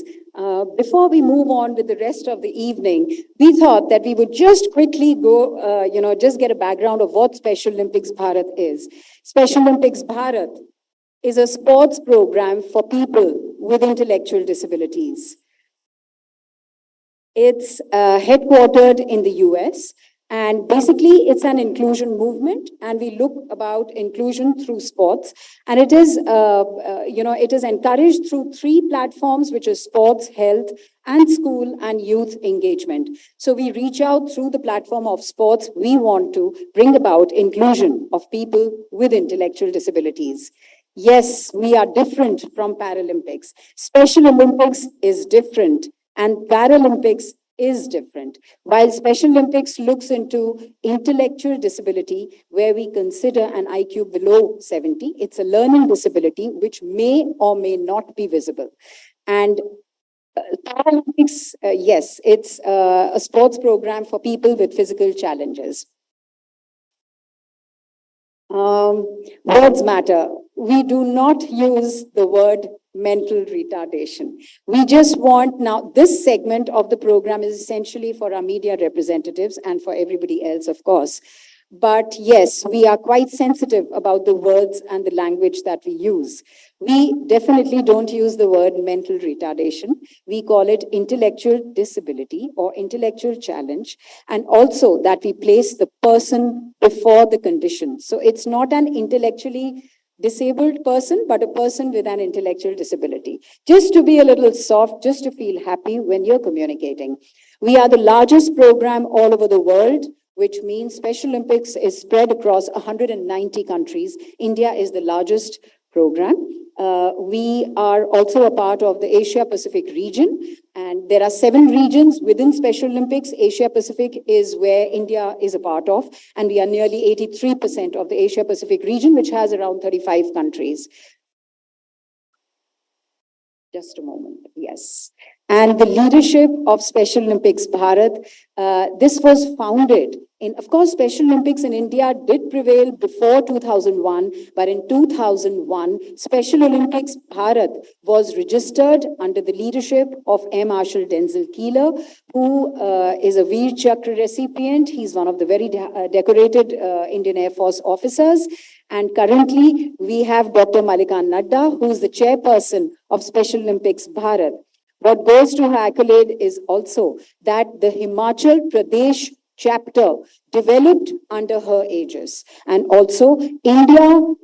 Before we move on with the rest of the evening, we thought that we would just quickly go, just get a background of what Special Olympics Bharat is. Special Olympics Bharat is a sports program for people with intellectual disabilities. It's headquartered in the US, and basically it's an inclusion movement, and we look about inclusion through sports, and it is, it is encouraged through three platforms, which is sports, health, and school and youth engagement. So we reach out through the platform of sports. We want to bring about inclusion of people with intellectual disabilities. Yes, we are different from Paralympics. Special Olympics is different, and Paralympics is different. While Special Olympics looks into intellectual disability, where we consider an IQ below 70, it's a learning disability which may or may not be visible. And Paralympics, yes, it's a sports program for people with physical challenges. Words matter. We do not use the word mental retardation. We just want, now this segment of the program is essentially for our media representatives and for everybody else, of course. But yes, we are quite sensitive about the words and the language that we use. We definitely don't use the word mental retardation. We call it intellectual disability or intellectual challenge, and also that we place the person before the condition. So it's not an intellectually disabled person, but a person with an intellectual disability. Just to be a little soft, just to feel happy when you're communicating. We are the largest program all over the world, which means Special Olympics is spread across 190 countries. India is the largest program. We are also a part of the Asia Pacific region, and there are 7 regions within Special Olympics. Asia Pacific is where India is a part of, and we are nearly 83% of the Asia Pacific region, which has around 35 countries. Just a moment, yes. And the leadership of Special Olympics Bharat, this was founded in, of course, Special Olympics in India did prevail before 2001, but in 2001, Special Olympics Bharat was registered under the leadership of Air Marshal Denzel Keeler, who is a Veer Chakra recipient. He's one of the very decorated Indian Air Force officers. And currently, we have Dr. Malika Nadda, who is the chairperson of Special Olympics Bharat. What goes to her accolade is also that the Himachal Pradesh chapter developed under her aegis. And also, India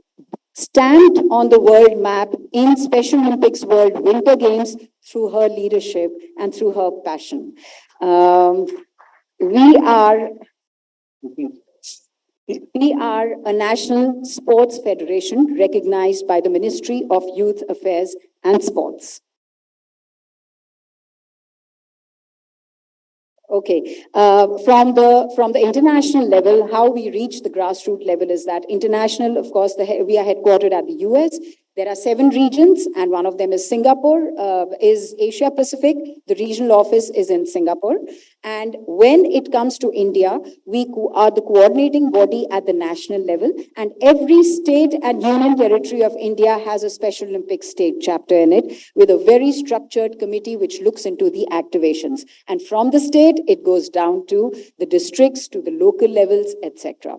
stamped on the world map in Special Olympics World Winter Games through her leadership and through her passion. We are a national sports federation recognized by the Ministry of Youth Affairs and Sports. Okay, from the international level, how we reach the grassroots level is that international, of course, we are headquartered at the US. There are 7 regions, and one of them is Singapore, is Asia Pacific. The regional office is in Singapore. And when it comes to India, we are the coordinating body at the national level, and every state and union territory of India has a Special Olympics state chapter in it, with a very structured committee which looks into the activations. And from the state, it goes down to the districts, to the local levels, etc.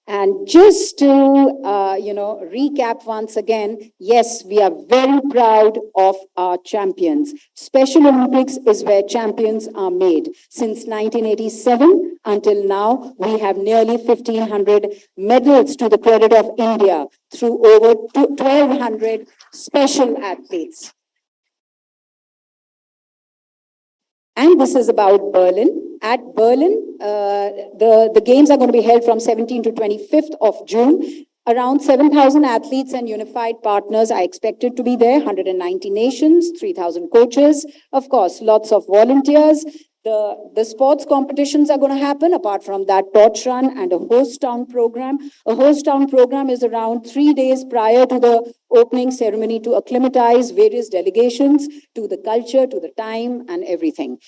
And just to, recap once again, yes, we are very proud of our champions. Special Olympics is where champions are made. Since 1987 until now, we have nearly 1,500 medals to the credit of India through over 1,200 special athletes. And this is about Berlin. At Berlin, the games are going to be held from 17th to 25th of June. Around 7,000 athletes and unified partners are expected to be there, 190 nations, 3,000 coaches, of course, lots of volunteers. The sports competitions are going to happen. Apart from that, torch run and a host town program. A host town program is around 3 days prior to the opening ceremony to acclimatize various delegations to the culture, to the time, and everything.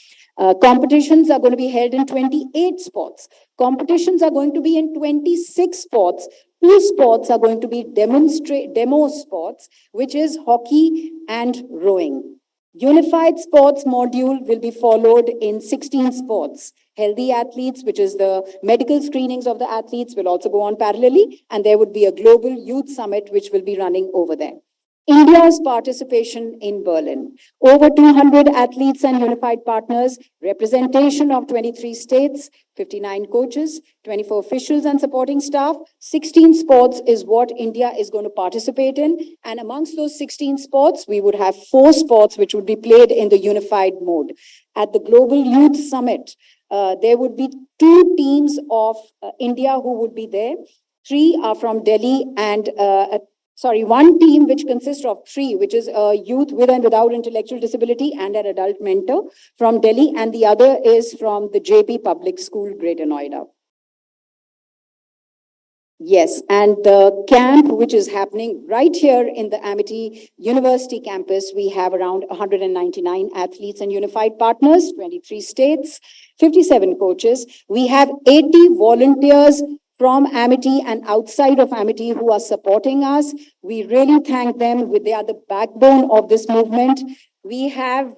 Competitions are going to be held in 28 sports. Competitions are going to be in 26 sports, Two sports are going to be demo sports, which is hockey and rowing. Unified sports module will be followed in 16 sports. Healthy athletes, which is the medical screenings of the athletes, will also go on parallelly, and there would be a global youth summit which will be running over there. India's participation in Berlin. Over 200 athletes and unified partners, representation of 23 states, 59 coaches, 24 officials and supporting staff. 16 sports is what India is going to participate in. And amongst those 16 sports, we would have 4 sports which would be played in the unified mode. At the Global Youth Summit, there would be 2 teams of India who would be there. 3 are from Delhi and one team which consists of 3, which is a youth with and without intellectual disability and an adult mentor from Delhi, and the other is from the JP Public School, Greater Noida. Yes, and the camp which is happening right here in the Amity University campus, we have around 199 athletes and unified partners, 23 states, 57 coaches. We have 80 volunteers from Amity and outside of Amity who are supporting us. We really thank them. They are the backbone of this movement. We have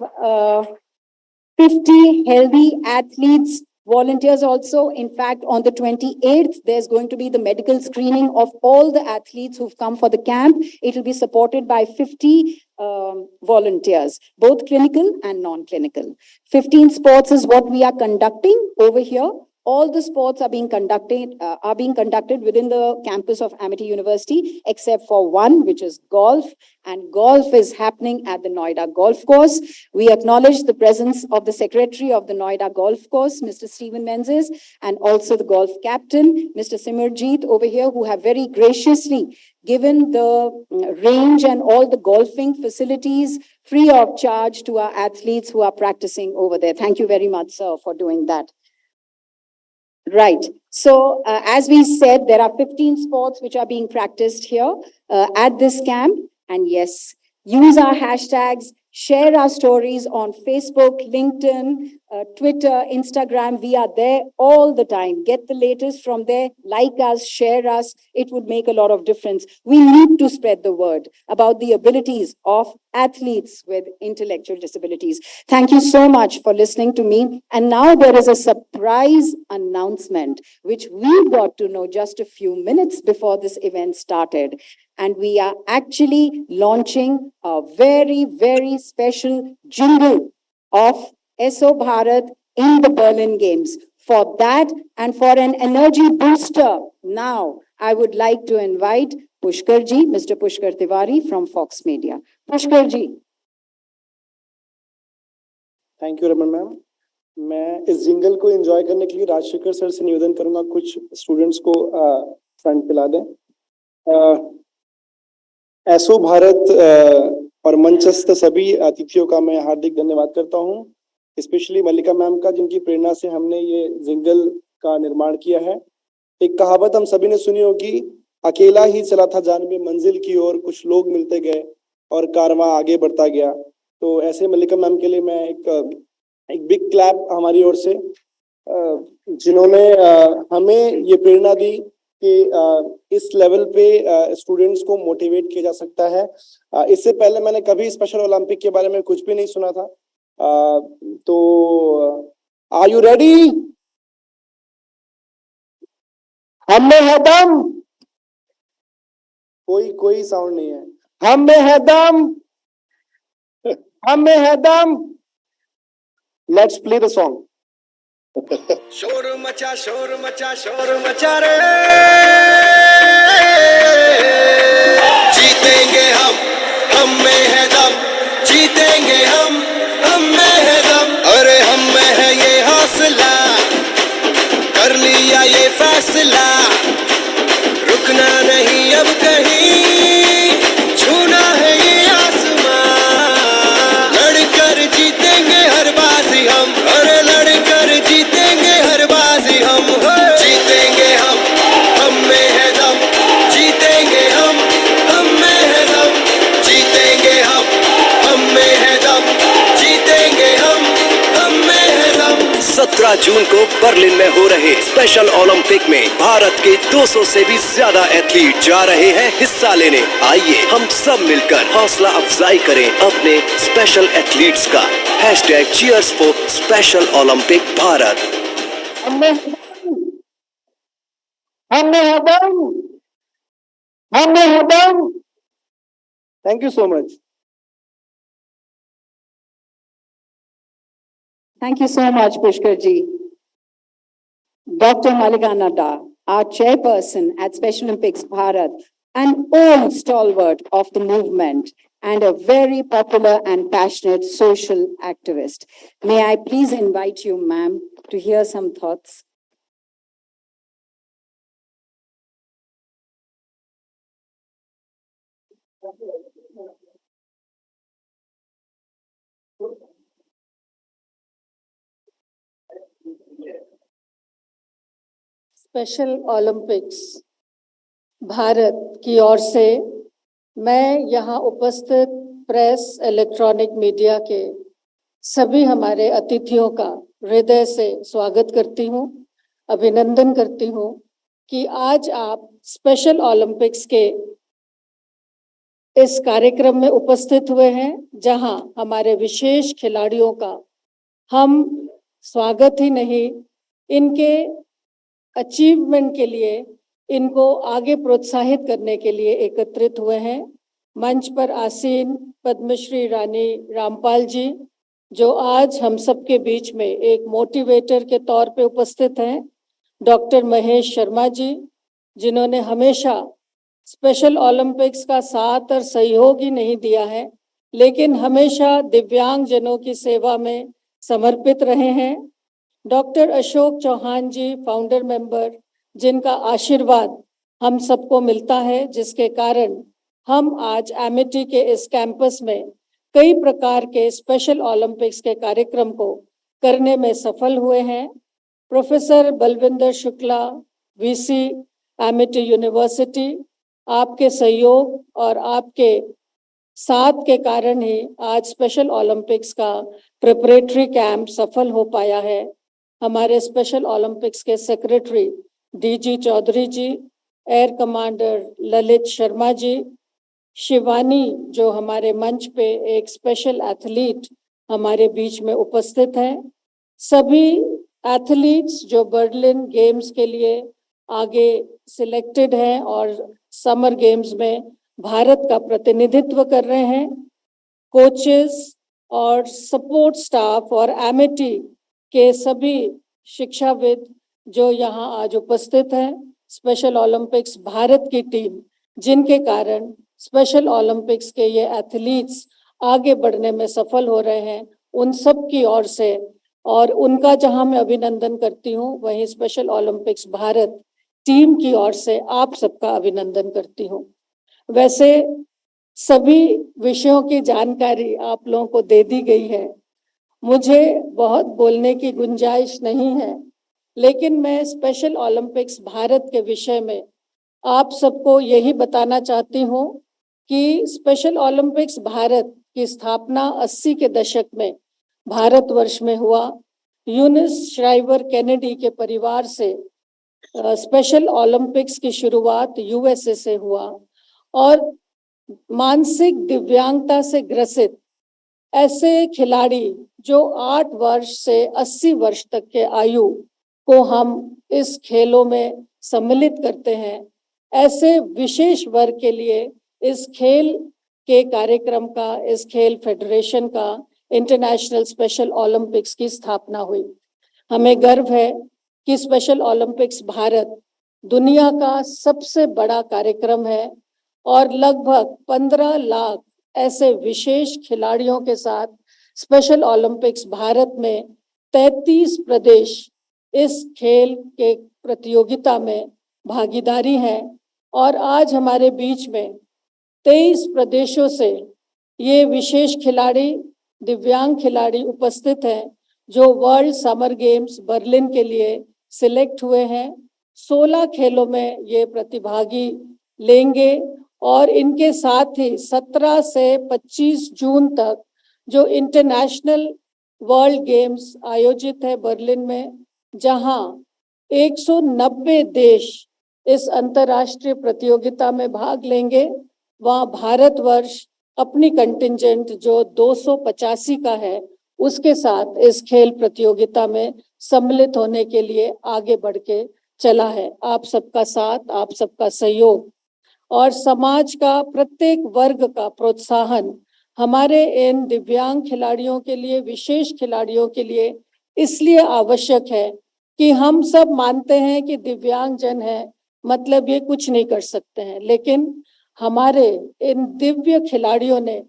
50 healthy athletes, volunteers also. In fact, on the 28th, there's going to be the medical screening of all the athletes who've come for the camp. It will be supported by 50 volunteers, both clinical and non-clinical. 15 sports is what we are conducting over here. All the sports are being conducted within the campus of Amity University, except for one, which is golf. And golf is happening at the Noida Golf Course. We acknowledge the presence of the Secretary of the Noida Golf Course, Mr. Stephen Menzies, and also the golf captain, Mr. Simarjeet over here, who have very graciously given the range and all the golfing facilities free of charge to our athletes who are practicing over there. Thank you very much, sir, for doing that. Right. So, as we said, there are 15 sports which are being practiced here at this camp. And yes, use our hashtags, share our stories on Facebook, LinkedIn, Twitter, Instagram. We are there all the time. Get the latest from there. Like us, share us. It would make a lot of difference. We need to spread the word about the abilities of athletes with intellectual disabilities. Thank you so much for listening to me. And now there is a surprise announcement, which we got to know just a few minutes before this event started. And we are actually launching a very, very special jingle of SO Bharat in the Berlin Games. For that and for an energy booster, now I would like to invite Pushkar ji, Mr. Pushkar Tiwari from Fox Media. Pushkar ji. Thank you Raman ma'am. मैं इस jingle को enjoy करने के लिए Rajshekhar sir से निवेदन करूंगा कुछ स्टूडेंट्स को फ्रंट पिला दें. एसओ भारत और मंचस्थ सभी अतिथियों का मैं हार्दिक धन्यवाद करता हूं, स्पेशली मल्लिका मैम का, जिनकी प्रेरणा से हमने ये जिंगल का निर्माण किया है. एक कहावत हम सभी ने सुनी होगी, अकेला ही चला था जानबे मंजिल की ओर, कुछ लोग मिलते गए और कारवां आगे बढ़ता गया. तो ऐसे मल्लिका मैम के लिए मैं एक बिग क्लैप हमारी ओर से, जिन्होंने हमें ये प्रेरणा दी कि इस लेवल पे स्टूडेंट्स को मोटिवेट किया जा सकता है. इससे पहले मैंने कभी स्पेशल ओलंपिक के बारे में कुछ भी नहीं सुना था. तो आर यू रेडी? हम में है दम. कोई साउंड नहीं है. हम में है दम, हम में है दम. Let's play the song. शोर मचा शोर मचा शोर मचा रे, जीतेंगे हम में है दम, जीतेंगे हम में है दम. अरे हम में है ये हौसला, कर लिया ये फैसला, रुकना नहीं अब कहीं, छूना है ये आसमां. लड़कर जीतेंगे हर बाजी हम, अरे लड़कर जीतेंगे हर बाजी हम. जीतेंगे हम में है दम, जीतेंगे 17 जून को बर्लिन में हो रहे स्पेशल ओलंपिक में भारत के 200 से भी ज्यादा एथलीट जा रहे हैं हिस्सा लेने। आइए हम सब मिलकर हौसला अफजाई करें अपने स्पेशल एथलीट्स का। #Cheers for special Olympic Bharat. Thank you so much. Thank you so much, Pushkar ji. Dr. Malika Nadda, our chairperson at Special Olympics Bharat, an old stalwart of the movement and a very popular and passionate social activist. May I please invite you, ma'am, to hear some thoughts? Special Olympics Bharat की ओर से मैं यहाँ उपस्थित press, electronic media के सभी हमारे अतिथियों का हृदय से स्वागत करती हूँ, अभिनंदन करती हूँ कि आज आप स्पेशल ओलंपिक्स के इस कार्यक्रम में उपस्थित हुए हैं, जहां हमारे विशेष खिलाड़ियों का हम स्वागत ही नहीं, इनके अचीवमेंट के लिए, इनको आगे प्रोत्साहित करने के लिए एकत्रित हुए हैं। मंच पर आसीन पद्मश्री रानी रामपाल जी, जो आज हम सबके बीच में एक मोटिवेटर के तौर पे उपस्थित हैं। डॉक्टर महेश शर्मा जी, जिन्होंने हमेशा स्पेशल ओलंपिक्स का साथ और सहयोग ही नहीं दिया है, लेकिन हमेशा दिव्यांग जनों की सेवा में समर्पित रहे हैं। डॉक्टर अशोक चौहान जी, फाउंडर मेंबर, जिनका आशीर्वाद हम सबको मिलता है, जिसके कारण हम आज एमिटी के इस कैंपस में कई प्रकार के स्पेशल ओलंपिक्स के कार्यक्रम को करने में सफल हुए हैं। Professor Balwinder Shukla, VC, Amity university, आपके सहयोग और आपके साथ के कारण ही आज स्पेशल ओलंपिक्स का प्रिपरेटरी कैंप सफल हो पाया है। हमारे स्पेशल ओलंपिक्स के secretary DG Chaudhary ji, air commander Lalit Sharma ji, Shivani, जो हमारे मंच पे एक स्पेशल एथलीट हमारे बीच में उपस्थित हैं, सभी एथलीट्स जो बर्लिन गेम्स के लिए आगे सिलेक्टेड हैं और समर गेम्स में भारत का प्रतिनिधित्व कर रहे हैं, कोचेस और सपोर्ट स्टाफ और एमिटी के सभी शिक्षाविद जो यहाँ आज उपस्थित हैं, स्पेशल ओलंपिक्स भारत की टीम, जिनके कारण स्पेशल ओलंपिक्स के ये एथलीट्स आगे बढ़ने में सफल हो रहे हैं, उन सब की ओर से और उनका जहां मैं अभिनंदन करती हूँ, वहीं स्पेशल ओलंपिक्स भारत टीम की ओर से आप सबका अभिनंदन करती हूँ। वैसे सभी विषयों की जानकारी आप लोगों को दे दी गई है, मुझे बहुत बोलने की गुंजाइश नहीं है, लेकिन मैं स्पेशल ओलंपिक्स भारत के विषय में आप सबको यही बताना चाहती हूँ कि स्पेशल ओलंपिक्स भारत की स्थापना 80 के दशक में भारतवर्ष में हुआ। यूनिस श्राइवर कैनेडी के परिवार से स्पेशल ओलंपिक्स की शुरुआत यूएसए से हुआ और मानसिक दिव्यांगता से ग्रसित ऐसे खिलाड़ी जो 8 वर्ष से 80 वर्ष तक के आयु को हम इस खेलों में सम्मिलित करते हैं, ऐसे विशेष वर्ग के लिए इस खेल के कार्यक्रम का, इस खेल फेडरेशन का इंटरनेशनल स्पेशल ओलंपिक्स की स्थापना हुई। हमें गर्व है कि स्पेशल ओलंपिक्स भारत दुनिया का सबसे बड़ा कार्यक्रम है और लगभग 15 लाख ऐसे विशेष खिलाड़ियों के साथ स्पेशल ओलंपिक्स भारत में 33 प्रदेश इस खेल के प्रतियोगिता में भागीदारी है और आज हमारे बीच में 23 प्रदेशों से ये विशेष खिलाड़ी, दिव्यांग खिलाड़ी उपस्थित हैं, जो वर्ल्ड समर गेम्स बर्लिन के लिए सिलेक्ट हुए हैं। 16 खेलों में ये प्रतिभागी लेंगे और इनके साथ ही 17 से 25 जून तक जो इंटरनेशनल वर्ल्ड गेम्स आयोजित है बर्लिन में, जहां 190 देश इस अंतर्राष्ट्रीय प्रतियोगिता में भाग लेंगे। वहां भारतवर्ष अपनी कंटिंजेंट जो 285 का है उसके साथ इस खेल प्रतियोगिता में सम्मिलित होने के लिए आगे बढ़ के चला है। आप सबका साथ, आप सबका सहयोग और समाज का प्रत्येक वर्ग का प्रोत्साहन हमारे इन दिव्यांग खिलाड़ियों के लिए, विशेष खिलाड़ियों के लिए इसलिए आवश्यक है कि हम सब मानते हैं कि दिव्यांग जन है मतलब ये कुछ नहीं कर सकते हैं, लेकिन हमारे इन दिव्य खिलाड़ियों ने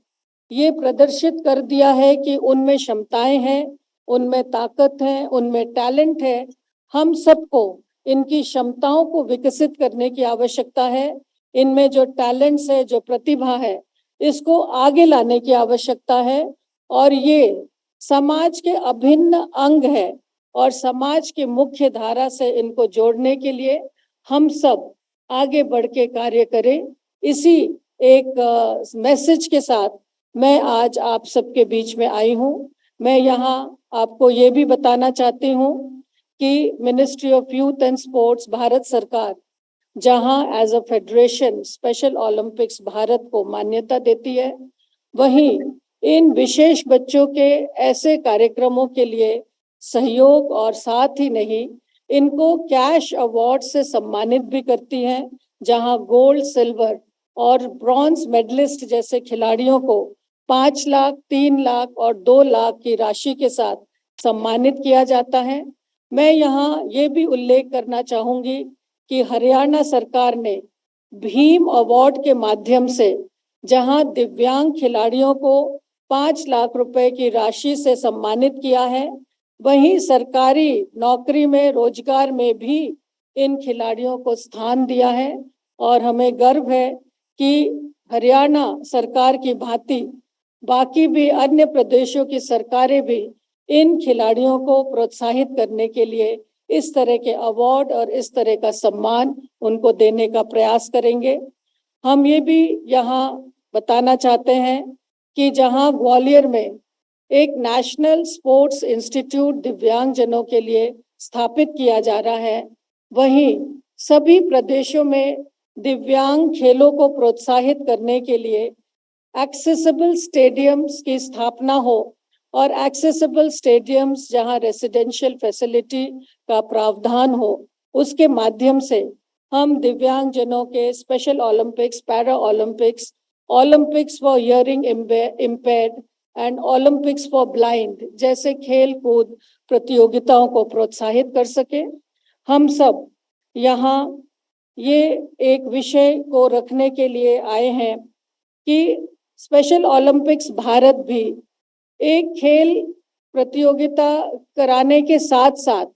ये प्रदर्शित कर दिया है कि उनमें क्षमताएं हैं, उनमें ताकत है, उनमें टैलेंट है। हम सबको इनकी क्षमताओं को विकसित करने की आवश्यकता है। इनमें जो टैलेंट्स है, जो प्रतिभा है, इसको आगे लाने की आवश्यकता है और ये समाज के अभिन्न अंग है और समाज के मुख्य धारा से इनको जोड़ने के लिए हम सब आगे बढ़ के कार्य करें। इसी एक मैसेज के साथ मैं आज आप सबके बीच में आई हूँ। मैं यहाँ आपको ये भी बताना चाहती हूँ कि ministry of youth and sports Bharat सरकार जहां as a federation special Olympics Bharat को मान्यता देती है, वहीं इन विशेष बच्चों के ऐसे कार्यक्रमों के लिए सहयोग और साथ ही नहीं इनको कैश अवार्ड से सम्मानित भी करती हैं, जहां गोल्ड, सिल्वर और ब्रॉन्ज मेडलिस्ट जैसे खिलाड़ियों को 5 लाख, 3 लाख और 2 लाख की राशि के साथ सम्मानित किया जाता है। मैं यहाँ ये भी उल्लेख करना चाहूंगी कि हरियाणा सरकार ने भीम अवार्ड के माध्यम से जहां दिव्यांग खिलाड़ियों को 5 लाख रुपए की राशि से सम्मानित किया है, वहीं सरकारी नौकरी में, रोजगार में भी इन खिलाड़ियों को स्थान दिया है और हमें गर्व है कि हरियाणा सरकार की भांति बाकी भी अन्य प्रदेशों की सरकारें भी इन खिलाड़ियों को प्रोत्साहित करने के लिए इस तरह के अवार्ड और इस तरह का सम्मान उनको देने का प्रयास करेंगे। हम ये भी यहाँ बताना चाहते हैं कि जहाँ ग्वालियर में एक नेशनल स्पोर्ट्स इंस्टीट्यूट दिव्यांगजनों के लिए स्थापित किया जा रहा है, वहीं सभी प्रदेशों में दिव्यांग खेलों को प्रोत्साहित करने के लिए एक्सेसिबल स्टेडियम्स की स्थापना हो और एक्सेसिबल स्टेडियम्स जहां रेसिडेंशियल फैसिलिटी का प्रावधान हो, उसके माध्यम से हम दिव्यांग जनों के special Olympics, para Olympics, Olympics for hearing impaired and Olympics for blind जैसे खेल कूद प्रतियोगिताओं को प्रोत्साहित कर सके। हम सब यहाँ ये एक विषय को रखने के लिए आए हैं कि स्पेशल ओलंपिक्स भारत भी एक खेल प्रतियोगिता कराने के साथ साथ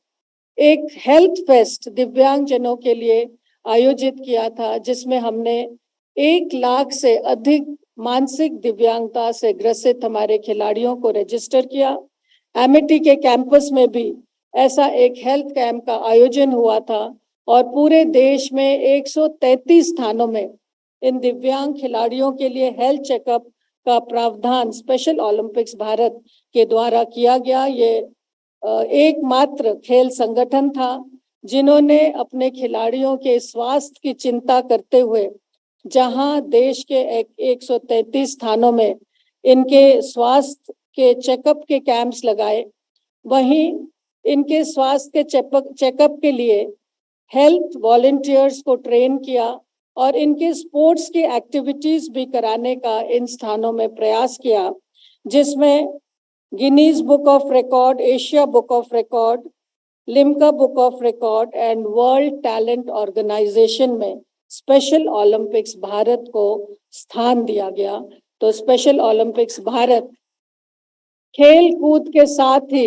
एक हेल्थ फेस्ट दिव्यांग जनों के लिए आयोजित किया था, जिसमें हमने 1 लाख से अधिक मानसिक दिव्यांगता से ग्रसित हमारे खिलाड़ियों को रजिस्टर किया। एमिटी के कैंपस में भी ऐसा एक हेल्थ कैंप का आयोजन हुआ था और पूरे देश में 133 स्थानों में इन दिव्यांग खिलाड़ियों के लिए हेल्थ चेकअप का प्रावधान स्पेशल ओलंपिक्स भारत के द्वारा किया गया। ये एकमात्र खेल संगठन था जिन्होंने अपने खिलाड़ियों के स्वास्थ्य की चिंता करते हुए जहां देश के 133 स्थानों में इनके स्वास्थ्य के चेकअप के कैंप्स लगाए, वहीं इनके स्वास्थ्य के चेकअप के लिए हेल्थ वॉलंटियर्स को ट्रेन किया और इनके स्पोर्ट्स की एक्टिविटीज भी कराने का इन स्थानों में प्रयास किया, जिसमें Guinness book of record, Asia book of record, Limca book of record and world talent organisation में स्पेशल ओलंपिक्स भारत को स्थान दिया गया। तो स्पेशल ओलंपिक्स भारत खेल कूद के साथ ही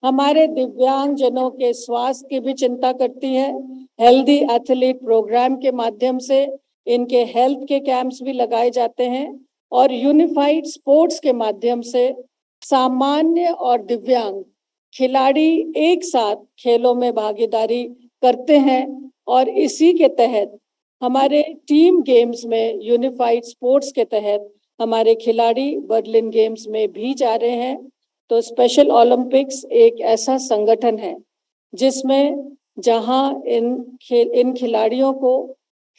हमारे दिव्यांग जनों के स्वास्थ्य की भी चिंता करती है। हेल्दी एथलीट प्रोग्राम के माध्यम से इनके हेल्थ के कैंप्स भी लगाए जाते हैं और यूनिफाइड स्पोर्ट्स के माध्यम से सामान्य और दिव्यांग खिलाड़ी एक साथ खेलों में भागीदारी करते हैं और इसी के तहत हमारे टीम गेम्स में यूनिफाइड स्पोर्ट्स के तहत हमारे खिलाड़ी बर्लिन गेम्स में भी जा रहे हैं। तो स्पेशल ओलंपिक्स एक ऐसा संगठन है जिसमें जहां इन खिलाड़ियों को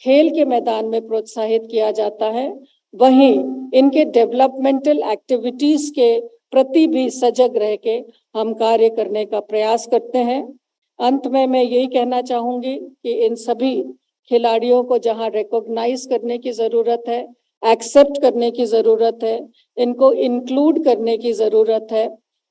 खेल के मैदान में प्रोत्साहित किया जाता है, वहीं इनके डेवलपमेंटल एक्टिविटीज के प्रति भी सजग रह के हम कार्य करने का प्रयास करते हैं। अंत में मैं यही कहना चाहूंगी कि इन सभी खिलाड़ियों को जहां रिकॉग्नाइज करने की जरूरत है, एक्सेप्ट करने की जरूरत है, इनको इंक्लूड करने की जरूरत है,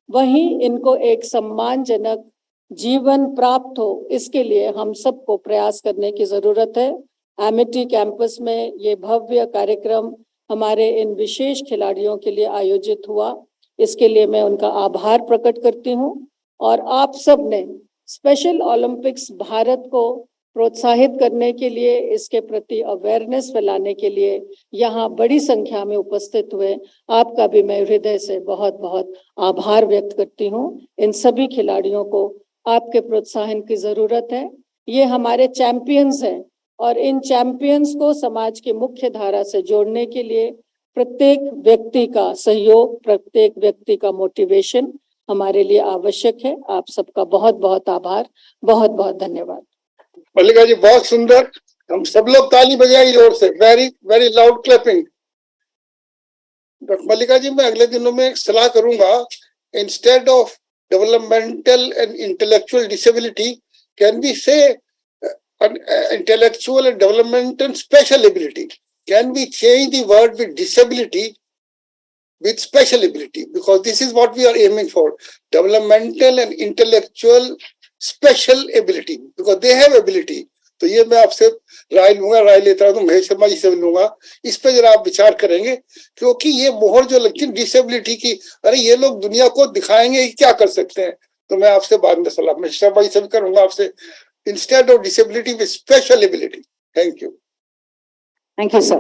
वहीं इनको एक सम्मानजनक जीवन प्राप्त हो, इसके लिए हम सबको प्रयास करने की जरूरत है। एमिटी कैंपस में ये भव्य कार्यक्रम हमारे इन विशेष खिलाड़ियों के लिए आयोजित हुआ, इसके लिए मैं उनका आभार प्रकट करती हूँ। और आप सब ने स्पेशल ओलंपिक्स भारत को प्रोत्साहित करने के लिए, इसके प्रति अवेयरनेस फैलाने के लिए यहाँ बड़ी संख्या में उपस्थित हुए, आपका भी मैं हृदय से बहुत बहुत आभार व्यक्त करती हूँ। इन सभी खिलाड़ियों को आपके प्रोत्साहन की जरूरत है। ये हमारे चैंपियंस हैं और इन चैंपियंस को समाज की मुख्य धारा से जोड़ने के लिए प्रत्येक व्यक्ति का सहयोग, प्रत्येक व्यक्ति का मोटिवेशन हमारे लिए आवश्यक है। आप सबका बहुत बहुत आभार, बहुत बहुत धन्यवाद। मल्लिका जी बहुत सुंदर, हम सब लोग ताली बजाएंगे जोर से, वेरी वेरी लाउड क्लैपिंग। मल्लिका जी मैं अगले दिनों में एक सलाह करूंगा, instead of developmental and intellectual disability can be से intellectual and developmental special ability. Can we change the word with disability with special ability? Because this is what we are aiming for, developmental and intellectual special ability, because they have ability. तो ये मैं आपसे राय लूंगा, राय लेता हूँ तो महेश शर्मा जी से लूंगा, इस पे जरा आप विचार करेंगे, क्योंकि ये मोहर जो लगती है डिसेबिलिटी की, अरे ये लोग दुनिया को दिखाएंगे कि क्या कर सकते हैं। तो मैं आपसे बाद में सलाह महेश शर्मा जी से भी करूंगा आपसे, instead of disability with special ability. Thank you. Thank you, sir.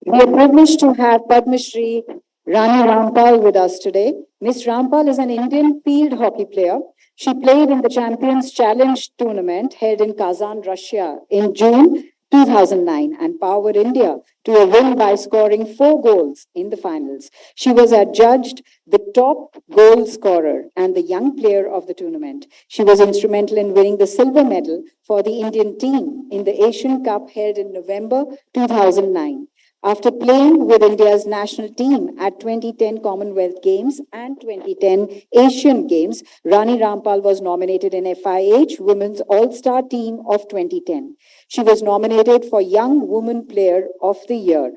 We are privileged to have Padma Shri Rani Rampal with us today. Miss Rampal is an Indian field hockey player. She played in the Champions Challenge tournament held in Kazan, Russia in June 2009 and powered India to a win by scoring 4 goals in the finals. She was adjudged the top goal scorer and the young player of the tournament. She was instrumental in winning the silver medal for the Indian team in the Asian Cup held in November 2009. After playing with India's national team at 2010 Commonwealth Games and 2010 Asian Games, Rani Rampal was nominated in FIH Women's All-Star Team of 2010. She was nominated for Young Woman Player of the Year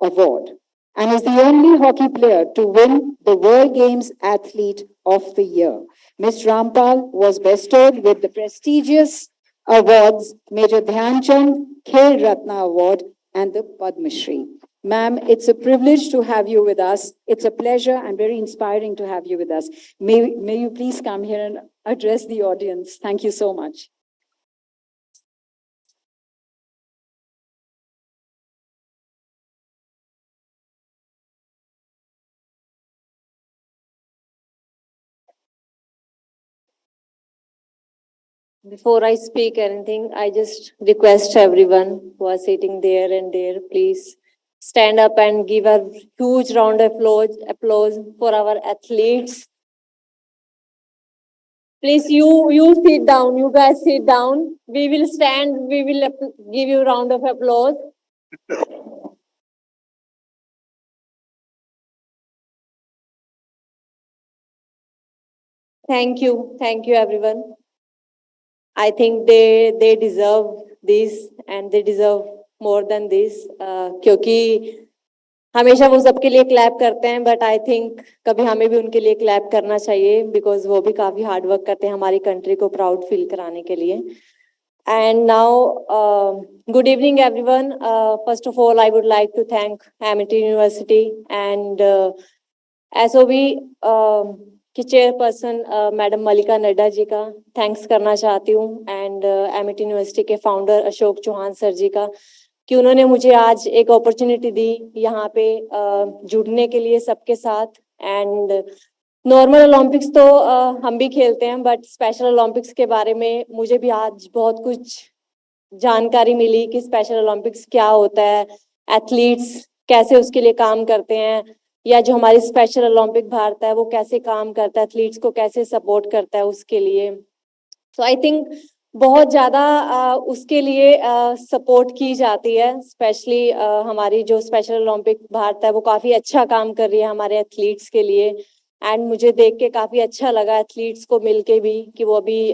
award and is the only hockey player to win the World Games Athlete of the Year. Ms. Rampal was bestowed with the prestigious awards Major Dhyan Chand Khel Ratna Award and the Padma Shri. Ma'am, it's a privilege to have you with us. It's a pleasure and very inspiring to have you with us. May you please come here and address the audience. Thank you so much. Before I speak anything, I just request everyone who are sitting there and there, please stand up and give a huge round of applause for our athletes. Please, you sit down, you guys sit down. We will stand, we will give you a round of applause. Thank you everyone. I think they deserve this and they deserve more than this, क्योंकि हमेशा वो सबके लिए clap करते हैं, but I think कभी हमें भी उनके लिए क्लैप करना चाहिए, बिकॉज वो भी काफी हार्ड वर्क करते हैं हमारी कंट्री को प्राउड फील कराने के लिए. And now, good evening everyone. First of all, I would like to thank Amity University and SOB की चेयरपर्सन मैडम मल्लिका नड्डा जी का थैंक्स करना चाहती हूँ, एंड एमिटी यूनिवर्सिटी के फाउंडर अशोक चौहान सर जी का, कि उन्होंने मुझे आज एक अपॉर्चुनिटी दी यहाँ पे जुड़ने के लिए सबके साथ. एंड नॉर्मल ओलंपिक्स तो हम भी खेलते हैं, बट स्पेशल ओलंपिक्स के बारे में मुझे भी आज बहुत कुछ जानकारी मिली कि स्पेशल ओलंपिक्स क्या होता है, एथलीट्स कैसे उसके लिए काम करते हैं, या जो हमारी स्पेशल ओलंपिक भारत है वो कैसे काम करता है, एथलीट्स को कैसे सपोर्ट करता है उसके लिए। सो आई थिंक बहुत ज़्यादा उसके लिए सपोर्ट की जाती है, स्पेशली हमारी जो स्पेशल ओलंपिक भारत है वो काफ़ी अच्छा काम कर रही है हमारे एथलीट्स के लिए। एंड मुझे देख के काफ़ी अच्छा लगा एथलीट्स को मिलके भी कि वो अभी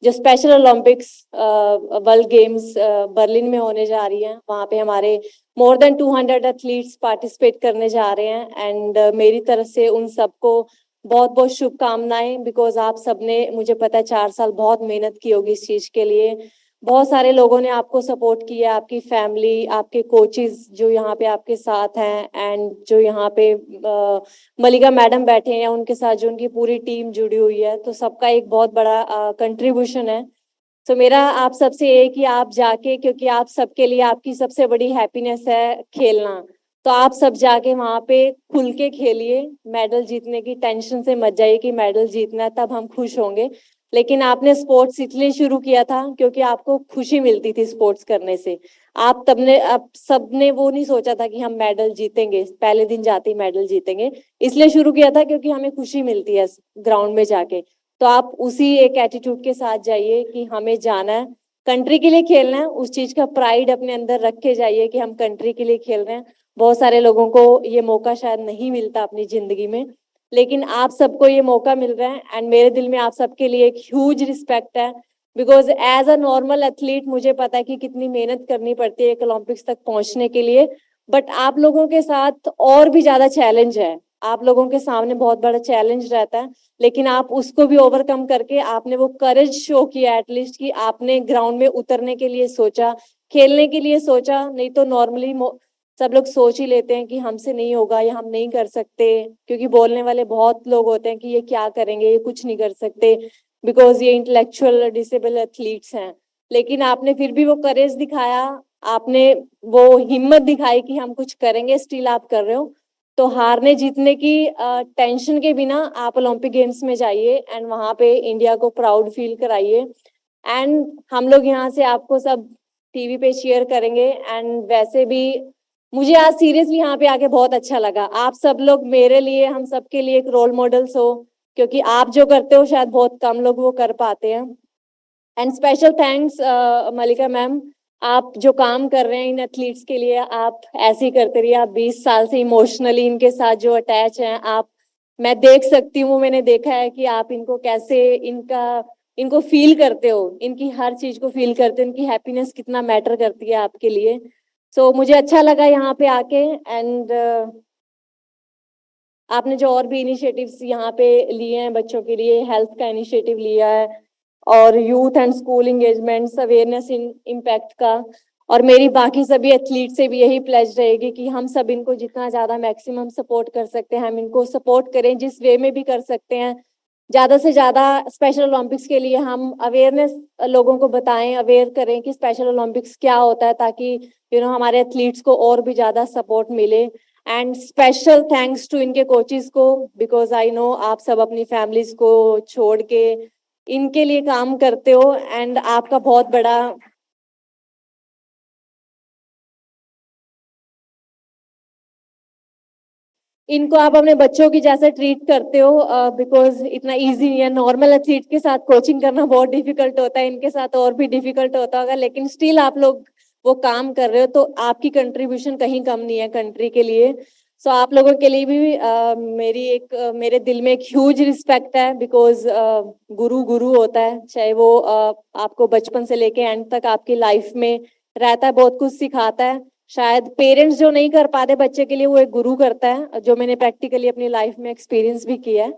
जो special Olympics world games Berlin में होने जा रही हैं, वहाँ पे हमारे मोर देन 200 एथलीट्स पार्टिसिपेट करने जा रहे हैं। एंड मेरी तरफ से उन सबको बहुत बहुत शुभकामनाएं, बिकॉज आप सबने, मुझे पता है 4 साल बहुत मेहनत की होगी इस चीज के लिए। बहुत सारे लोगों ने आपको सपोर्ट किया, आपकी फैमिली, आपके कोचेस जो यहाँ पे आपके साथ हैं, एंड जो यहाँ पे मलिका मैडम बैठे हैं उनके साथ जो उनकी पूरी टीम जुड़ी हुई है, तो सबका एक बहुत बड़ा कंट्रीब्यूशन है। तो मेरा आप सबसे ये है कि आप जाके, क्योंकि आप सबके लिए आपकी सबसे बड़ी हैप्पीनेस है खेलना, तो आप सब जाके वहाँ पे खुल के खेलिए। मेडल जीतने की टेंशन से मत जाइए कि मेडल जीतना है, तब हम खुश होंगे। लेकिन आपने स्पोर्ट्स इसलिए शुरू किया था क्योंकि आपको खुशी मिलती थी स्पोर्ट्स करने से। आप सबने वो नहीं सोचा था कि हम मेडल जीतेंगे, पहले दिन जाते ही मेडल जीतेंगे, इसलिए शुरू किया था क्योंकि हमें खुशी मिलती है ग्राउंड में जाके। तो आप उसी एक एटीट्यूड के साथ जाइए कि हमें जाना है, कंट्री के लिए खेलना है, उस चीज का प्राइड अपने अंदर रख के जाइए कि हम कंट्री के लिए खेल रहे हैं। बहुत सारे लोगों को ये मौका शायद नहीं मिलता अपनी जिंदगी में, लेकिन आप सबको ये मौका मिल रहा है। एंड मेरे दिल में आप सबके लिए एक ह्यूज रिस्पेक्ट है, because as a normal athlete मुझे पता है कि कितनी मेहनत करनी पड़ती है एक ओलंपिक्स तक पहुंचने के लिए। बट आप लोगों के साथ और भी ज्यादा चैलेंज है, आप लोगों के सामने बहुत बड़ा चैलेंज रहता है, लेकिन आप उसको भी ओवरकम करके आपने वो करेज शो किया एटलीस्ट कि आपने ग्राउंड में उतरने के लिए सोचा, खेलने के लिए सोचा। नहीं तो नॉर्मली सब लोग सोच ही लेते हैं कि हमसे नहीं होगा या हम नहीं कर सकते, क्योंकि बोलने वाले बहुत लोग होते हैं कि ये क्या करेंगे, ये कुछ नहीं कर सकते, बिकॉज ये इंटेलेक्चुअल डिसेबल एथलीट्स हैं। लेकिन आपने फिर भी वो करेज दिखाया, आपने वो हिम्मत दिखाई कि हम कुछ करेंगे, स्टिल आप कर रहे हो। तो हारने जीतने की टेंशन के बिना आप ओलंपिक गेम्स में जाइए एंड वहां पे इंडिया को प्राउड फील कराइए। एंड हम लोग यहाँ से आपको सब टीवी पे शेयर करेंगे। एंड वैसे भी मुझे आज सीरियसली यहाँ पे आके बहुत अच्छा लगा। आप सब लोग मेरे लिए, हम सबके लिए एक रोल मॉडल्स हो, क्योंकि आप जो करते हो शायद बहुत कम लोग वो कर पाते हैं। And special thanks Mallika ma'am, आप जो काम कर रहे हैं इन एथलीट्स के लिए, आप ऐसे ही करते रहिए। आप 20 साल से इमोशनली इनके साथ जो अटैच हैं आप, मैं देख सकती हूँ, मैंने देखा है कि आप इनको कैसे इनको फील करते हो, इनकी हर चीज को फील करते हो, इनकी हैप्पीनेस कितना मैटर करती है आपके लिए। सो मुझे अच्छा लगा यहाँ पे आके। एंड आपने जो और भी इनिशिएटिव्स यहाँ पे लिए हैं बच्चों के लिए, हेल्थ का इनिशिएटिव लिया है और youth and school engagements, awareness in impact का, और मेरी बाकी सभी एथलीट से भी यही प्लेज रहेगी कि हम सब इनको जितना ज्यादा मैक्सिमम सपोर्ट कर सकते हैं हम इनको सपोर्ट करें, जिस वे में भी कर सकते हैं। ज्यादा से ज्यादा स्पेशल ओलंपिक्स के लिए हम अवेयरनेस लोगों को बताएं, अवेयर करें कि स्पेशल ओलंपिक्स क्या होता है, ताकि हमारे एथलीट्स को और भी ज्यादा सपोर्ट मिले। एंड स्पेशल थैंक्स टू इनके कोचेस को, बिकॉज आई नो आप सब अपनी फैमिलीज को छोड़ के इनके लिए काम करते हो। एंड आपका बहुत बड़ा इनको आप अपने बच्चों की जैसे ट्रीट करते हो, बिकॉज इतना इजी नहीं है। नॉर्मल एथलीट के साथ कोचिंग करना बहुत डिफिकल्ट होता है, इनके साथ और भी डिफिकल्ट होता होगा, लेकिन स्टिल आप लोग वो काम कर रहे हो, तो आपकी कंट्रीब्यूशन कहीं कम नहीं है कंट्री के लिए। सो आप लोगों के लिए भी मेरे दिल में एक ह्यूज रिस्पेक्ट है, बिकॉज गुरु गुरु होता है, चाहे वो आपको बचपन से लेके एंड तक आपकी लाइफ में रहता है, बहुत कुछ सिखाता है। शायद पेरेंट्स जो नहीं कर पाते बच्चे के लिए, वो एक गुरु करता है, जो मैंने प्रैक्टिकली अपनी लाइफ में एक्सपीरियंस भी किया है।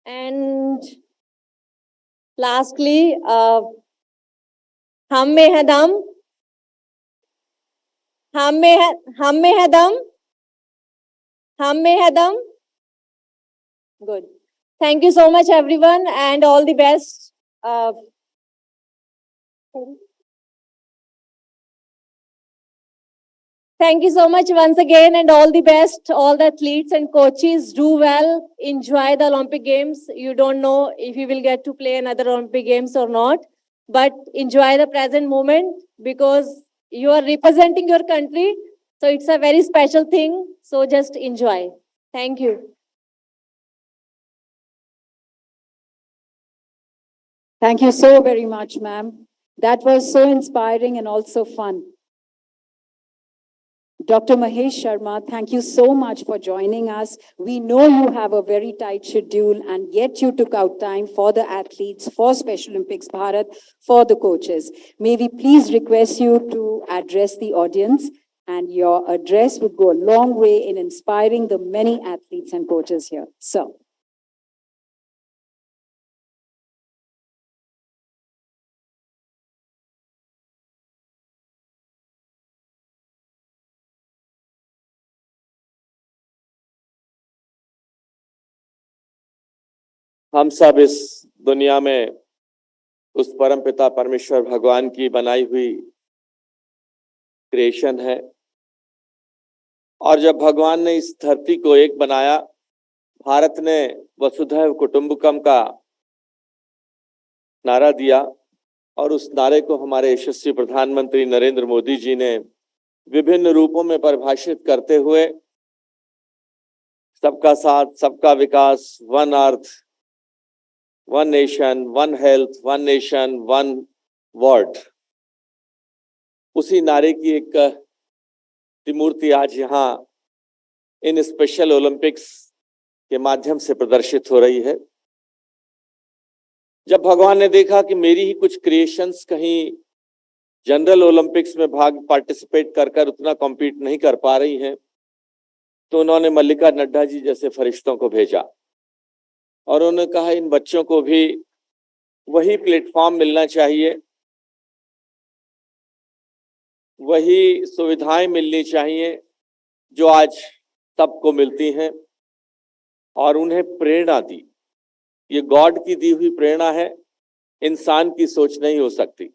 एंड लास्टली हम में है दम, हम में है हम में है दम, हम में है दम। Good, thank you so much everyone and all the best. Thank you so much once again and all the best. All the athletes and coaches, do well. Enjoy the Olympic Games. You don't know if you will get to play another Olympic Games or not. but enjoy the present moment because you are representing your country. So it's a very special thing. So just enjoy. Thank you. Thank you so very much, ma'am. That was so inspiring and also fun. Dr. Mahesh Sharma, thank you so much for joining us. We know you have a very tight schedule, and yet you took out time for the athletes, for Special Olympics Bharat, for the coaches. May we please request you to address the audience, and your address would go a long way in inspiring the many athletes and coaches here. So. हम सब इस दुनिया में उस परमपिता परमेश्वर भगवान की बनाई हुई क्रिएशन है, और जब भगवान ने इस धरती को एक बनाया, भारत ने वसुधैव कुटुंबकम का नारा दिया, और उस नारे को हमारे यशस्वी प्रधानमंत्री नरेंद्र मोदी जी ने विभिन्न रूपों में परिभाषित करते हुए सबका साथ, सबका विकास, one earth, one nation, one health, one nation, one world, उसी नारे की एक मूर्ति आज यहाँ इन स्पेशल ओलंपिक्स के माध्यम से प्रदर्शित हो रही है। जब भगवान ने देखा कि मेरी ही कुछ क्रिएशंस कहीं जनरल ओलंपिक्स में पार्टिसिपेट कर उतना कॉम्पीट नहीं कर पा रही हैं, तो उन्होंने मल्लिका नड्डा जी जैसे फरिश्तों को भेजा और उन्होंने कहा इन बच्चों को भी वही प्लेटफॉर्म मिलना चाहिए, वही सुविधाएं मिलनी चाहिए जो आज सबको मिलती हैं, और उन्हें प्रेरणा दी। ये गॉड की दी हुई प्रेरणा है, इंसान की सोच नहीं हो सकती।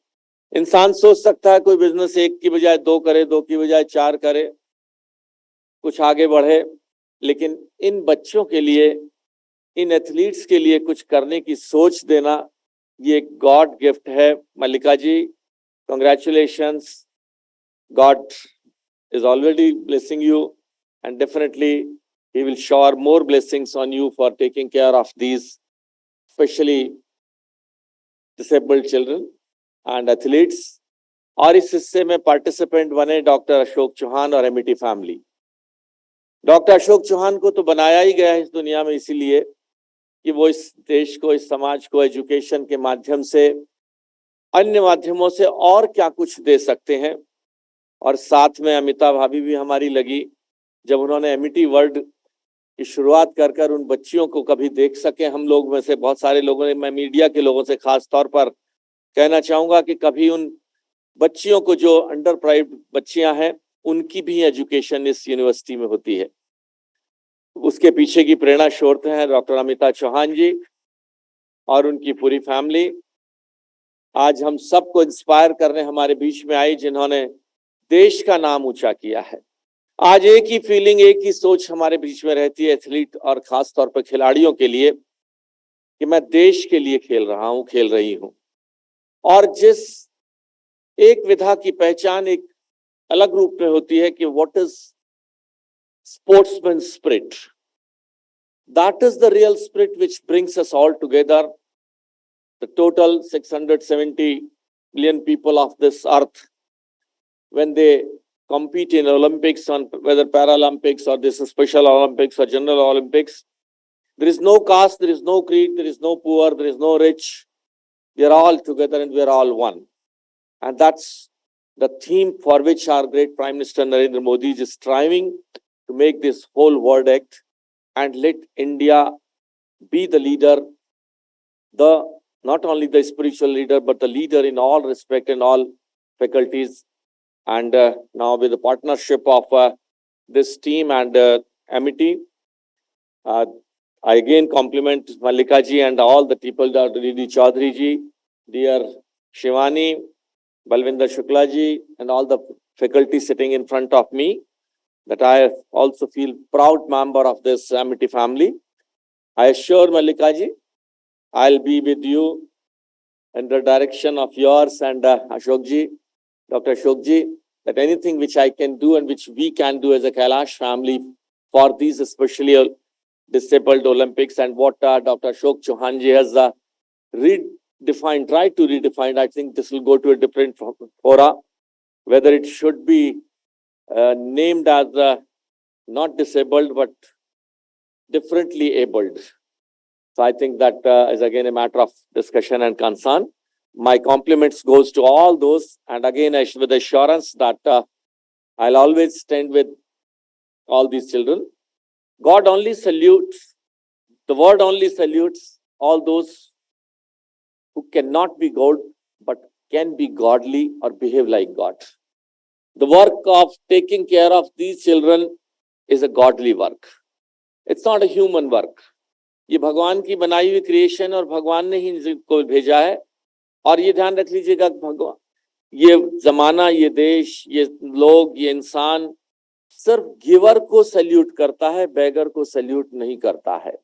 इंसान सोच सकता है कोई बिजनेस एक की बजाय दो करे, दो की बजाय चार करे, कुछ आगे बढ़े, लेकिन इन बच्चों के लिए, इन एथलीट्स के लिए कुछ करने की सोच देना, ये एक गॉड गिफ्ट है। Mallika ji, congratulations, God is already blessing you, and definitely he will shower more blessings on you for taking care of these especially disabled children and athletes. और इस हिस्से में पार्टिसिपेंट बने डॉक्टर अशोक चौहान और एमिटी फैमिली। डॉक्टर अशोक चौहान को तो बनाया ही गया है इस दुनिया में इसीलिए कि वो इस देश को, इस समाज को एजुकेशन के माध्यम से, अन्य माध्यमों से और क्या कुछ दे सकते हैं। और साथ में अमिता भाभी भी हमारी लगी, जब उन्होंने एमिटी वर्ल्ड की शुरुआत कर उन बच्चियों को कभी देख सके। हम लोग में से बहुत सारे लोगों ने, मैं मीडिया के लोगों से खास तौर पर कहना चाहूंगा कि कभी उन बच्चियों को, जो अंडर प्राइवेट बच्चियां हैं, उनकी भी एजुकेशन इस यूनिवर्सिटी में होती है। उसके पीछे की प्रेरणा स्रोत है डॉक्टर अमिता चौहान जी और उनकी पूरी फैमिली। आज हम सबको इंस्पायर करने हमारे बीच में आई, जिन्होंने देश का नाम ऊंचा किया है। आज एक ही फीलिंग, एक ही सोच हमारे बीच में रहती है एथलीट और खास तौर पर खिलाड़ियों के लिए कि मैं देश के लिए खेल रहा हूं, खेल रही हूं। और जिस एक विधा की पहचान एक अलग रूप में होती है कि what is sportsman spirit, that is the real spirit which brings us all together, the total 670 million people of this earth, when they compete in Olympics, on whether Paralympics or this Special Olympics or General Olympics, there is no caste, there is no creed, there is no poor, there is no rich. We are all together and we are all one. And that's the theme for which our great Prime Minister Narendra Modi is striving to make this whole world act and let India be the leader, not only the spiritual leader, but the leader in all respect and all faculties. And now with the partnership of this team and Amity, I again compliment Mallika ji and all the people, Dr. Didi Chaudhary ji, dear Shivani, Balvinder Shukla ji, and all the faculty sitting in front of me, that I also feel proud member of this Amity family. I assure Mallika ji, I'll be with you under direction of yours and Ashokji, Dr. Ashokji, that anything which I can do and which we can do as a Kailash family for these especially disabled Olympics and what Dr. Ashok Chauhanji has redefined, tried to redefine. I think this will go to a different fora, whether it should be named as not disabled but differently abled. So I think that is again a matter of discussion and concern. My compliments goes to all those, and again with assurance that I'll always stand with all these children. God only salutes, the word only salutes all those who cannot be God but can be godly or behave like God. The work of taking care of these children is a godly work. It's not a human work. ये भगवान की बनाई हुई creation और भगवान ने ही इनको भेजा है. और ये ध्यान रख लीजिएगा भगवान, ये जमाना, ये देश, ये लोग, ये इंसान सिर्फ गिवर को सैल्यूट करता है, बेगर को सैल्यूट नहीं करता है.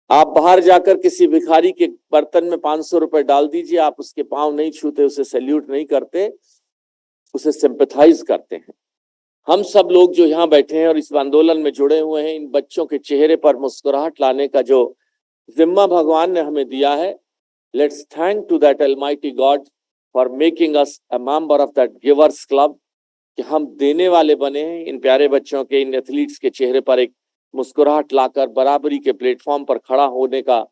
आप बाहर जाकर किसी भिखारी के बर्तन में 500 रुपए डाल दीजिए, आप उसके पांव नहीं छूते, उसे सैल्यूट नहीं करते, उसे सिंपैथाइज करते हैं. हम सब लोग जो यहाँ बैठे हैं और इस आंदोलन में जुड़े हुए हैं, इन बच्चों के चेहरे पर मुस्कुराहट लाने का जो जिम्मा भगवान ने हमें दिया है, let's thank to that Almighty God for making us a member of that Givers Club, कि हम देने वाले बने हैं. इन प्यारे बच्चों के, इन एथलीट्स के चेहरे पर एक मुस्कुराहट लाकर बराबरी के प्लेटफॉर्म पर खड़ा होने का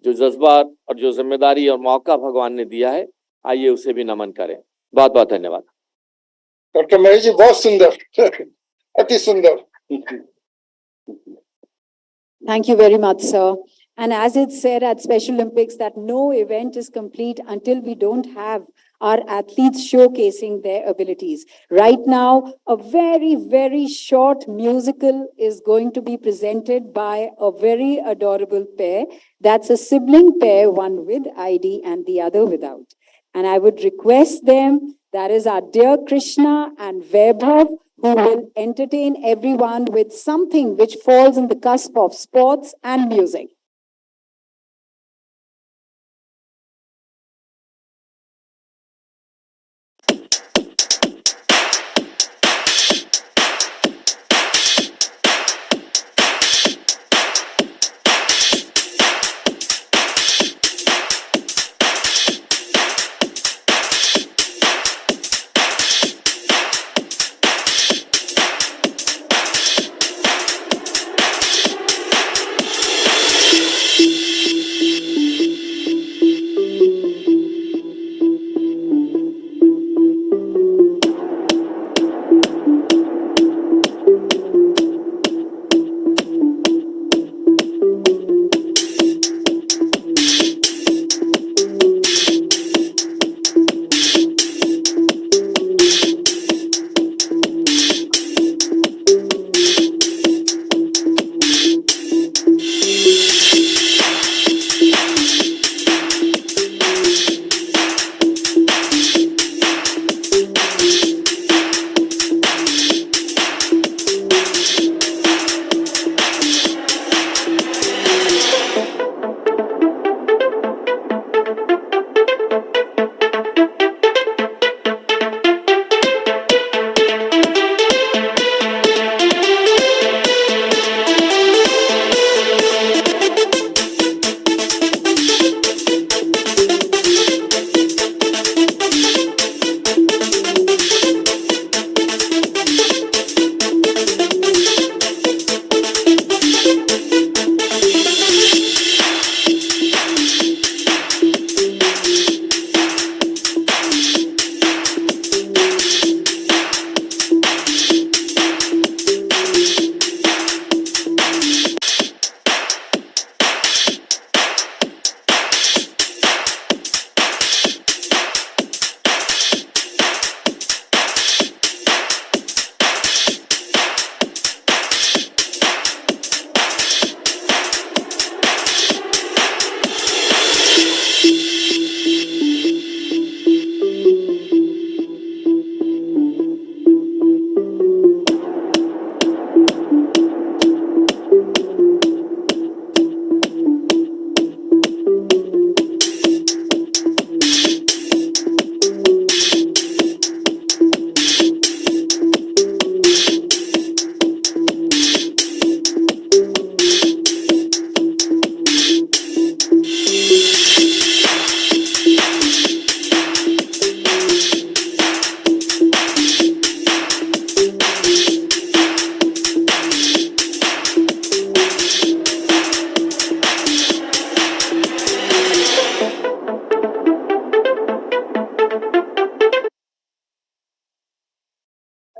जो जज्बा और जो जिम्मेदारी और मौका भगवान ने दिया है, आइए उसे भी नमन करें. बहुत बहुत धन्यवाद. डॉक्टर महेश जी बहुत सुंदर, अति सुंदर. Thank you very much, sir. And as it's said at Special Olympics that no event is complete until we don't have our athletes showcasing their abilities. Right now, a very, very short musical is going to be presented by a very adorable pair. That's a sibling pair, one with ID and the other without. And I would request them, that is our dear Krishna and Vaibhav, who will entertain everyone with something which falls in the cusp of sports and music.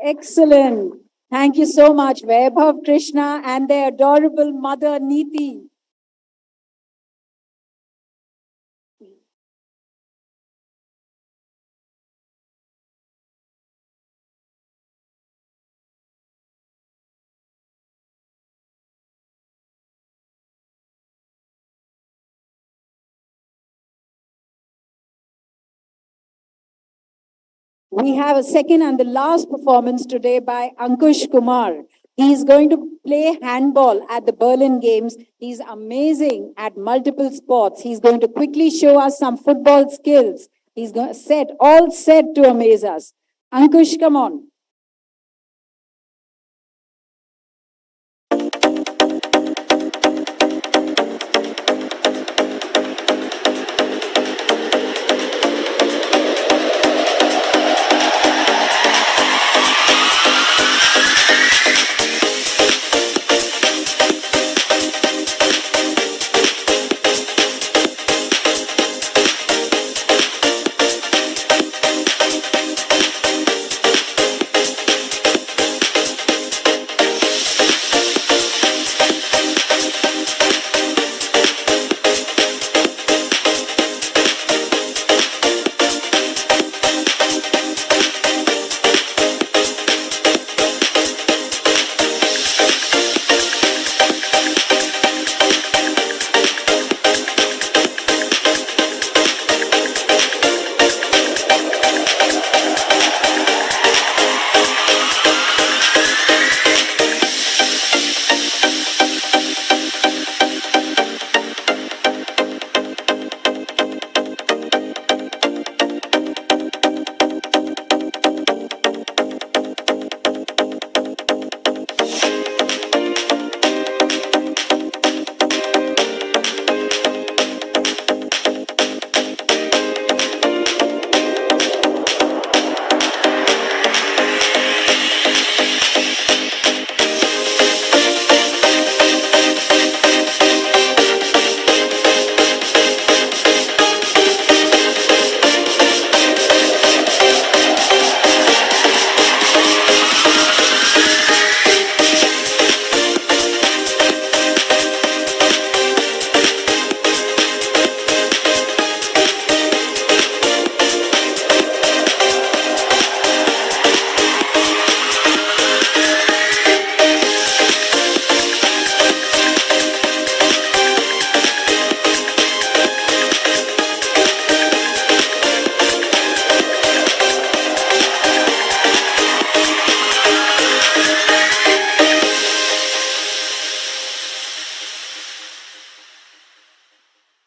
Excellent. Thank you so much, Vaibhav, Krishna, and their adorable mother, Neeti. We have a second and the last performance today by Ankush Kumar. He is going to play handball at the Berlin Games. He's amazing at multiple sports. He's going to quickly show us some football skills. He's going all set to amaze us. Ankush, come on.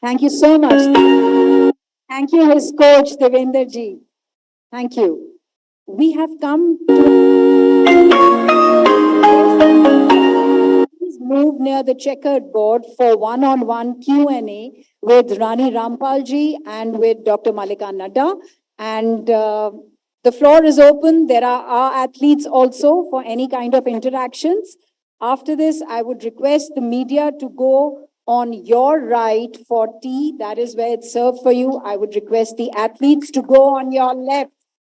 Thank you so much. Thank you, his coach, Devender ji. Thank you. We have come to... Please move near the checkered board for one-on-one Q&A with Rani Rampal ji and with Dr. Malika Nadda. And the floor is open. There are our athletes also for any kind of interactions. After this, I would request the media to go on your right for tea. That is where it's served for you. I would request the athletes to go on your left.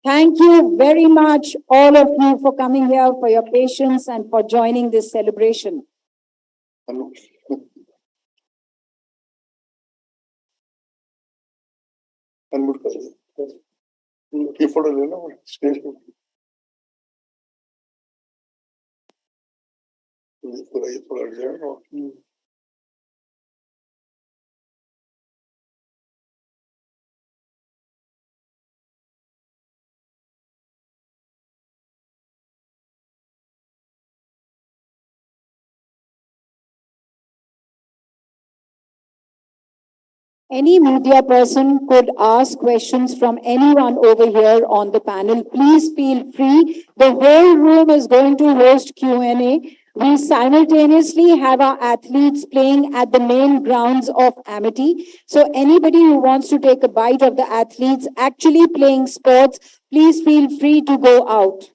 Thank you very much, all of you, for coming here, for your patience and for joining this celebration. Any media person could ask questions from anyone over here on the panel. Please feel free. The whole room is going to host Q&A. We simultaneously have our athletes playing at the main grounds of Amity. So anybody who wants to take a bite of the athletes actually playing sports, please feel free to go out.